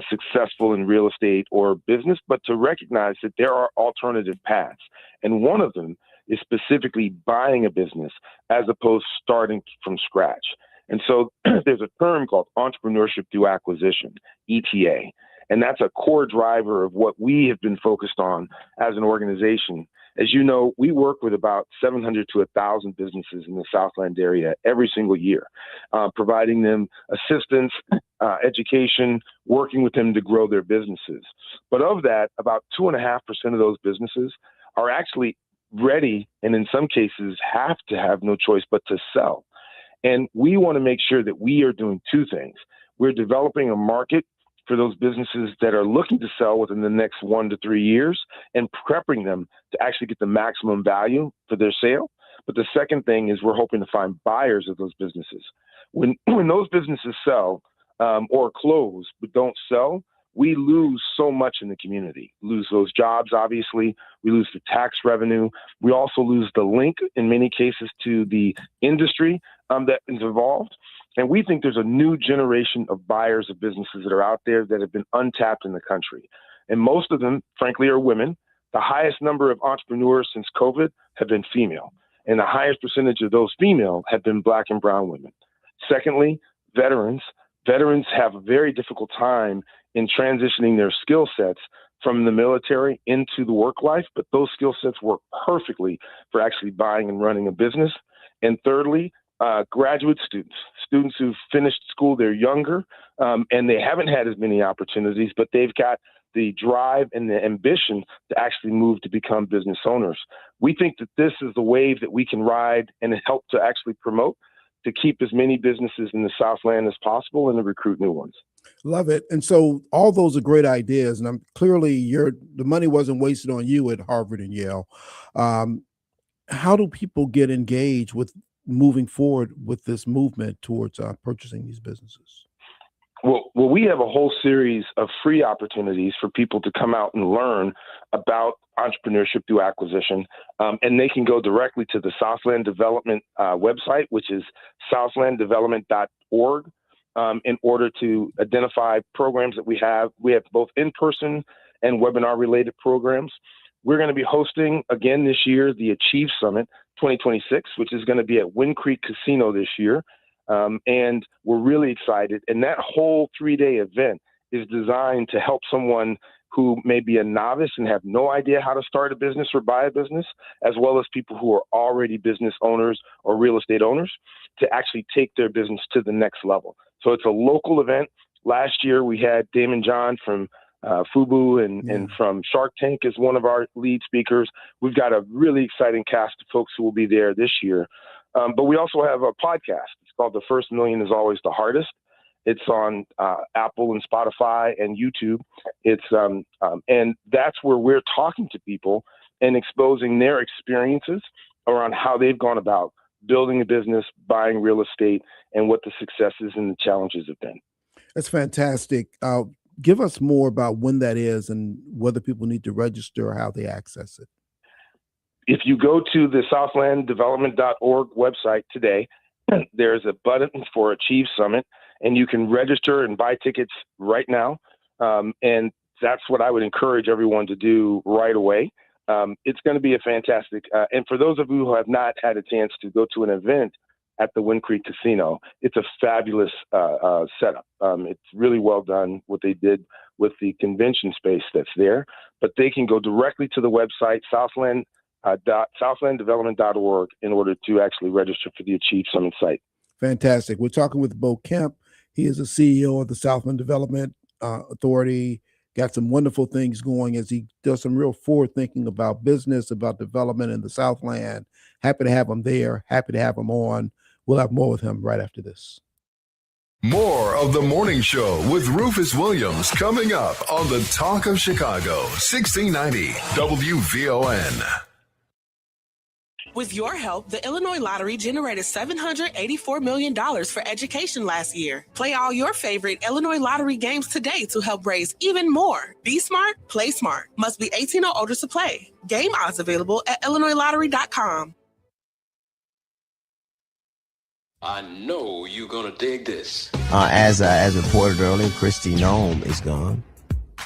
successful in real estate or business, but to recognize that there are alternative paths. And one of them is specifically buying a business as opposed to starting from scratch. And so there's a term called entrepreneurship through acquisition, ETA. And that's a core driver of what we have been focused on as an organization. As you know, we work with about 700 to 1,000 businesses in the Southland area every single year, providing them assistance, education, working with them to grow their businesses. But of that, about 2.5% of those businesses are actually ready, and in some cases have to have no choice but to sell. And we want to make sure that we are doing two things. We're developing a market for those businesses that are looking to sell within the next 1 to 3 years and prepping them to actually get the maximum value for their sale. But the second thing is we're hoping to find buyers of those businesses. When those businesses sell or close but don't sell, we lose so much in the community. Lose those jobs, obviously. We lose the tax revenue. We also lose the link, in many cases, to the industry that is involved. And we think there's a new generation of buyers of businesses that are out there that have been untapped in the country. And most of them, frankly, are women. The highest number of entrepreneurs since COVID have been female. And the highest percentage of those female have been Black and brown women. Secondly, veterans. Veterans have a very difficult time in transitioning their skill sets from the military into the work life, but those skill sets work perfectly for actually buying and running a business. And thirdly, graduate students who've finished school, they're younger, and they haven't had as many opportunities, but they've got the drive and the ambition to actually move to become business owners. We think that this is the wave that we can ride and help to actually promote to keep as many businesses in the Southland as possible and to recruit new ones. Love it. And so all those are great ideas. And I'm clearly the money wasn't wasted on you at Harvard and Yale. How do people get engaged with moving forward with this movement towards purchasing these businesses? Well, we have a whole series of free opportunities for people to come out and learn about entrepreneurship through acquisition. And they can go directly to the Southland Development website, which is southlanddevelopment.org, in order to identify programs that we have. We have both in-person and webinar-related programs. We're going to be hosting, again this year, the Achieve Summit 2026, which is going to be at Wind Creek Casino this year. And we're really excited. And that whole 3-day event is designed to help someone who may be a novice and have no idea how to start a business or buy a business, as well as people who are already business owners or real estate owners, to actually take their business to the next level. So it's a local event. Last year, we had Damon John from FUBU and from Shark Tank as one of our lead speakers. We've got a really exciting cast of folks who will be there this year. But we also have a podcast. It's called The First Million is Always the Hardest. It's on Apple and Spotify and YouTube. It's and that's where we're talking to people and exposing their experiences around how they've gone about building a business, buying real estate, and what the successes and the challenges have been. That's fantastic. Give us more about when that is and whether people need to register or how they access it. If you go to the southlanddevelopment.org website today, there's a button for Achieve Summit, and you can register and buy tickets right now. And that's what I would encourage everyone to do right away. It's going to be a fantastic, and for those of you who have not had a chance to go to an event at the Wind Creek Casino, it's a fabulous setup. It's really well done, what they did with the convention space that's there. But they can go directly to the website, southlanddevelopment.org, in order to actually register for the Achieve Summit site. Fantastic. We're talking with Bo Kemp. He is the CEO of the Southland Development Authority. Got some wonderful things going as he does some real forward thinking about business, about development in the Southland. Happy to have him there. Happy to have him on. We'll have more with him right after this. More of the morning show with Rufus Williams coming up on the Talk of Chicago, 1690 WVON. With your help, the Illinois Lottery generated $784 million for education last year. Play all your favorite Illinois Lottery games today to help raise even more. Be smart, play smart. Must be 18 or older to play. Game odds available at IllinoisLottery.com. I know you're gonna dig this. As reported earlier, Christy Nome is gone.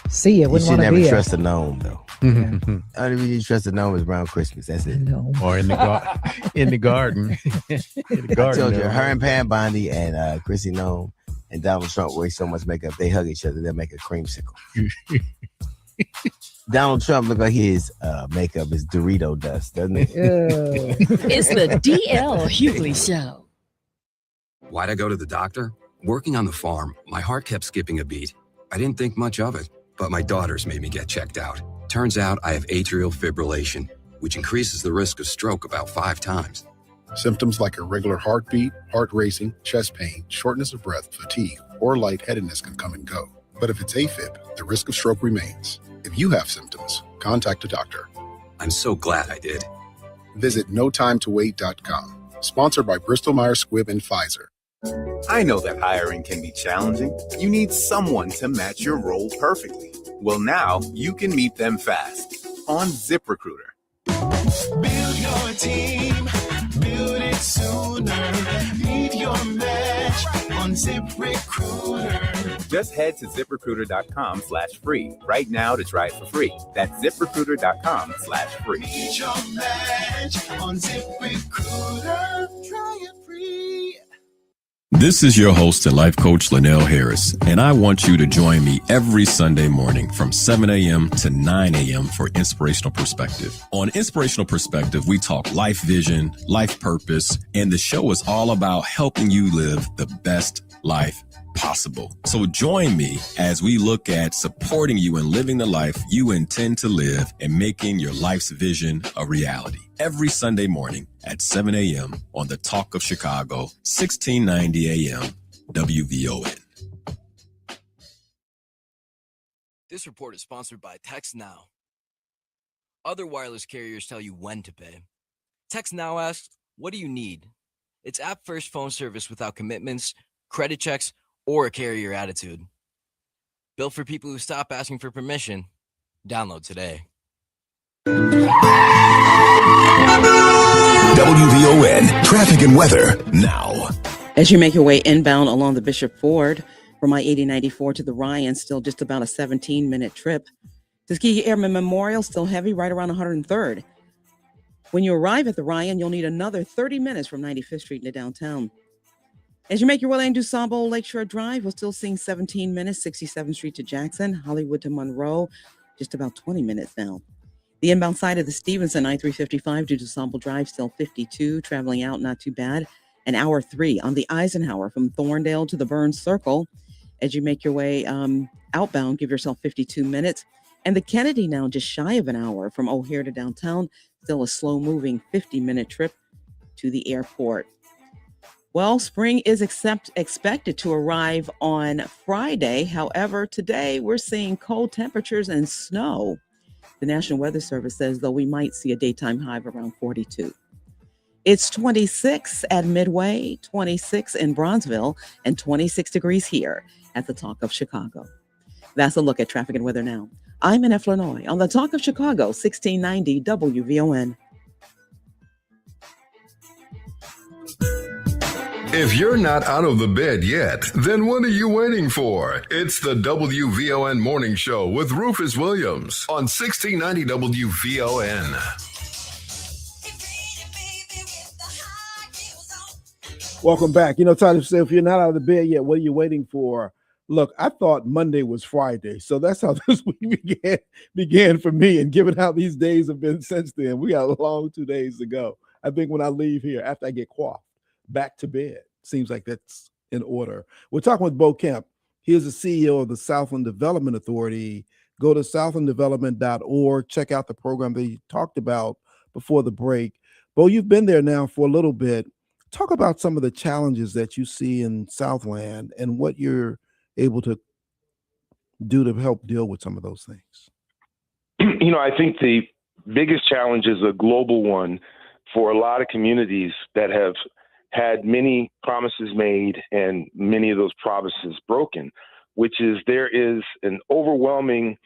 See ya. You should never never trust a gnome, though. Yeah. Only reason you trust a gnome is around Christmas. That's it. Or in the in the garden. I told you, her and Pam Bondi and Christy Nome and Donald Trump wear so much makeup, they hug each other. They'll make a creamsicle. Donald Trump look like his makeup is Dorito dust, doesn't it? It's the DL Hughley Show. Why'd I go to the doctor? Working on the farm, my heart kept skipping a beat. I didn't think much of it, but my daughters made me get checked out. Turns out I have atrial fibrillation, which increases the risk of stroke about 5 times. Symptoms like irregular heartbeat, heart racing, chest pain, shortness of breath, fatigue, or lightheadedness can come and go. But if it's AFib, the risk of stroke remains. If you have symptoms, contact a doctor. I'm so glad I did. Visit notimetowait.com. Sponsored by Bristol Myers Squibb and Pfizer. I know that hiring can be challenging. You need someone to match your role perfectly. Well, now you can meet them fast on ZipRecruiter. Build your team, build it sooner. Leave your match on ZipRecruiter. Just head to ZipRecruiter.com/free right now to try it for free. That's ZipRecruiter.com/free. Leave your match on ZipRecruiter. Try it free. This is your host and life coach, Linnell Harris, and I want you to join me every Sunday morning from 7 a.m. to 9 a.m. for Inspirational Perspective. On Inspirational Perspective, we talk life vision, life purpose, and the show is all about helping you live the best life possible. So join me as we look at supporting you in living the life you intend to live and making your life's vision a reality. Every Sunday morning at 7 a.m. on the Talk of Chicago, 1690 a.m. WVON. This report is sponsored by Text Now. Other wireless carriers tell you when to pay. Text Now asks, what do you need? It's app-first phone service without commitments, credit checks, or a carrier attitude. Built for people who stop asking for permission. Download today. WVON traffic and weather now. As you make your way inbound along the Bishop Ford from I-8094 to the Ryan, still just about a 17-minute trip. Tuskegee Airmen Memorial still heavy right around 103rd. When you arrive at the Ryan, you'll need another 30 minutes from 95th Street into downtown. As you make your way into DuSable Lakeshore Drive, we're still seeing 17 minutes, 67th Street to Jackson, Hollywood to Monroe, just about 20 minutes now. The inbound side of the Stevenson I-355 to DuSable Drive, still 52, traveling out, not too bad. An hour 3 on the Eisenhower from Thorndale to the Burns Circle. As you make your way outbound, give yourself 52 minutes. And the Kennedy now just shy of an hour from O'Hare to downtown, still a slow-moving 50-minute trip to the airport. Well, spring is expected to arrive on Friday. However, today we're seeing cold temperatures and snow. The National Weather Service says, though, we might see a daytime high of around 42. It's 26 at Midway, 26 in Bronzeville, and 26 degrees here at the Talk of Chicago. That's a look at traffic and weather now. I'm in Illinois on the Talk of Chicago, 1690 WVON. If you're not out of the bed yet, then what are you waiting for? It's the WVON Morning Show with Rufus Williams on 1690 WVON. Welcome back. You know, Tyler said, if you're not out of the bed yet, what are you waiting for? Look, I thought Monday was Friday, so that's how this week began for me. And given how these days have been since then, we got a long 2 days to go. I think when I leave here, after I get coiffed, back to bed. Seems like that's in order. We're talking with Bo Kemp. He is the CEO of the Southland Development Authority. Go to southlanddevelopment.org. Check out the program that he talked about before the break. Bo, you've been there now for a little bit. Talk about some of the challenges that you see in Southland and what you're able to do to help deal with some of those things. You know, I think the biggest challenge is a global one for a lot of communities that have had many promises made and many of those promises broken, which is there is an overwhelming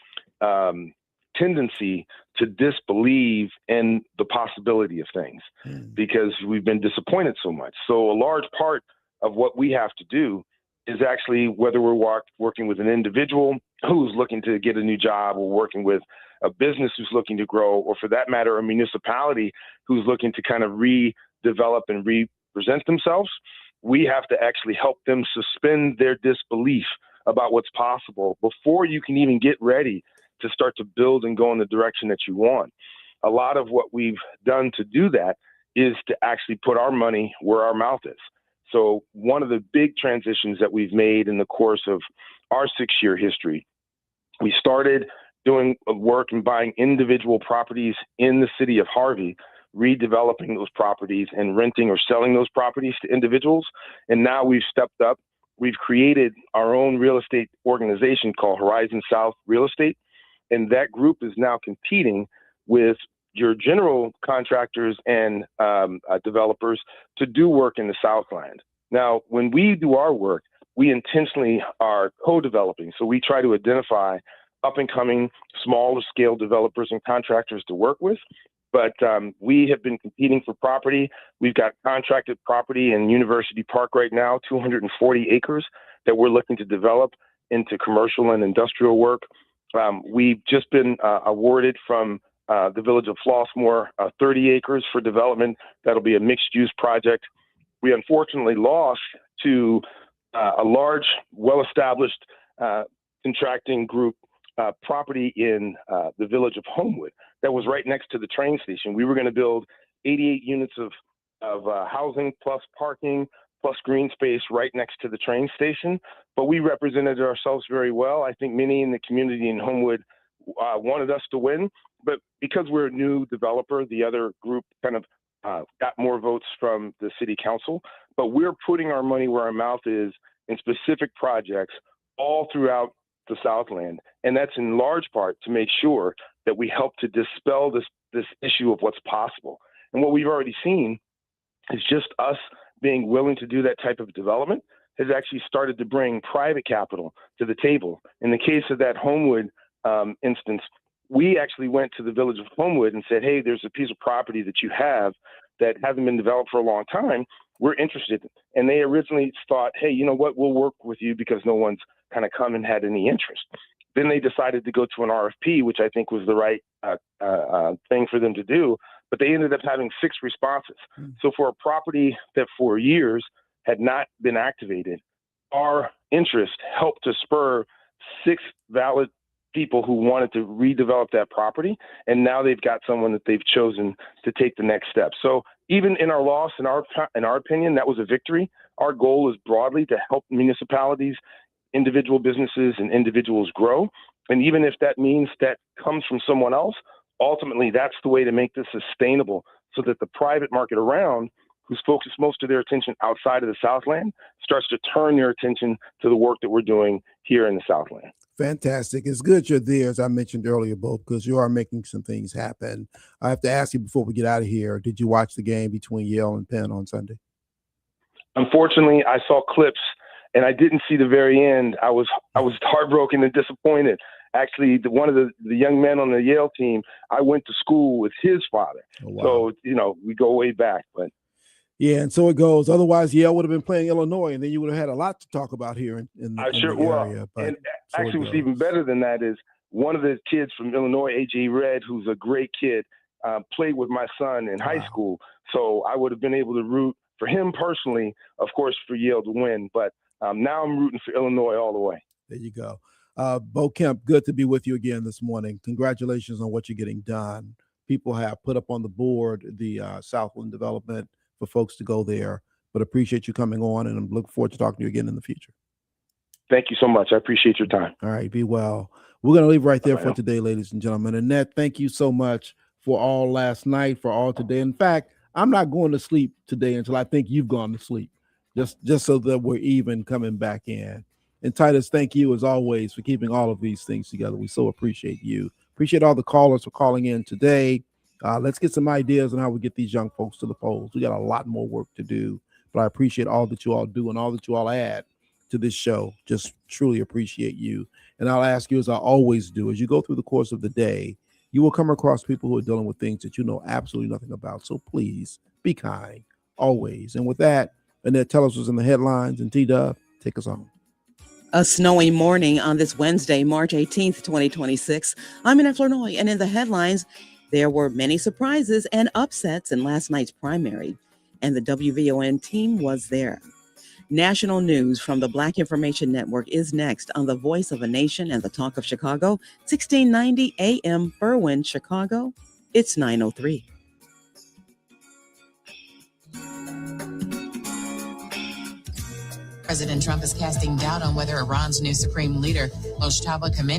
tendency to disbelieve in the possibility of things because we've been disappointed so much. So a large part of what we have to do is actually, whether we're working with an individual who's looking to get a new job or working with a business who's looking to grow, or for that matter, a municipality who's looking to kind of redevelop and represent themselves, we have to actually help them suspend their disbelief about what's possible before you can even get ready to start to build and go in the direction that you want. A lot of what we've done to do that is to actually put our money where our mouth is. So one of the big transitions that we've made in the course of our 6-year history, we started doing work and buying individual properties in the city of Harvey, redeveloping those properties and renting or selling those properties to individuals. And now we've stepped up. We've created our own real estate organization called Horizon South Real Estate. And that group is now competing with your general contractors and developers to do work in the Southland. Now, when we do our work, we intentionally are co-developing. So we try to identify up-and-coming, smaller-scale developers and contractors to work with. But we have been competing for property. We've got contracted property in University Park right now, 240 acres that we're looking to develop into commercial and industrial work. We've just been awarded from the village of Flossmoor 30 acres for development. That'll be a mixed-use project. We unfortunately lost to a large, well-established contracting group property in the village of Homewood that was right next to the train station. We were going to build 88 units of housing plus parking plus green space right next to the train station, but we represented ourselves very well. I think many in the community in Homewood wanted us to win, but because we're a new developer, the other group kind of got more votes from the city council. But we're putting our money where our mouth is in specific projects all throughout the Southland, and that's in large part to make sure that we help to dispel this issue of what's possible. And what we've already seen is just us being willing to do that type of development has actually started to bring private capital to the table. In the case of that Homewood instance, we actually went to the village of Homewood and said, hey, there's a piece of property that you have that hasn't been developed for a long time. We're interested. And they originally thought, hey, you know what, we'll work with you because no one's kind of come and had any interest. Then they decided to go to an RFP, which I think was the right thing for them to do. But they ended up having 6 responses. So for a property that for years had not been activated, our interest helped to spur 6 valid people who wanted to redevelop that property. And now they've got someone that they've chosen to take the next step. So even in our loss, in our opinion, that was a victory. Our goal is broadly to help municipalities, individual businesses, and individuals grow. And even if that means that comes from someone else, ultimately that's the way to make this sustainable so that the private market around, who's focused most of their attention outside of the Southland, starts to turn their attention to the work that we're doing here in the Southland. Fantastic. It's good you're there, as I mentioned earlier, Bo, because you are making some things happen. I have to ask you before we get out of here, did you watch the game between Yale and Penn on Sunday? Unfortunately, I saw clips and I didn't see the very end. I was heartbroken and disappointed. Actually, one of the young men on the Yale team, I went to school with his father. Oh, wow. So, we go way back. But yeah, and so it goes. Otherwise, Yale would have been playing Illinois, and then you would have had a lot to talk about here in the area. But and actually, what's even better than that is one of the kids from Illinois, A.J. Red, who's a great kid, played with my son in high school. So I would have been able to root for him personally, of course, for Yale to win. But now I'm rooting for Illinois all the way. There you go. Bo Kemp, good to be with you again this morning. Congratulations on what you're getting done. People have put up on the board the Southland development for folks to go there, but appreciate you coming on, and I'm looking forward to talking to you again in the future. Thank you so much. I appreciate your time. All right, be well. We're going to leave right there for today, ladies and gentlemen. Annette, thank you so much for all last night, for all today. In fact, I'm not going to sleep today until I think you've gone to sleep, just so that we're even coming back in. And Titus, thank you as always for keeping all of these things together. We so appreciate you. Appreciate all the callers for calling in today. Let's get some ideas on how we get these young folks to the polls. We got a lot more work to do, but I appreciate all that you all do and all that you all add to this show. Just truly appreciate you. And I'll ask you, as I always do, as you go through the course of the day, you will come across people who are dealing with things that you know absolutely nothing about. So please be kind always. And with that, Annette, tell us what's in the headlines, and T-Dub, take us home. A snowy morning on this Wednesday, March 18th, 2026. I'm in Illinois, and in the headlines, there were many surprises and upsets in last night's primary, and the WVON team was there. National news from the Black Information Network is next on the Voice of a Nation and the Talk of Chicago, 1690 AM Berwyn, Chicago. It's 9:03. President Trump is casting doubt on whether Iran's new supreme leader, Mojtaba Khamenei,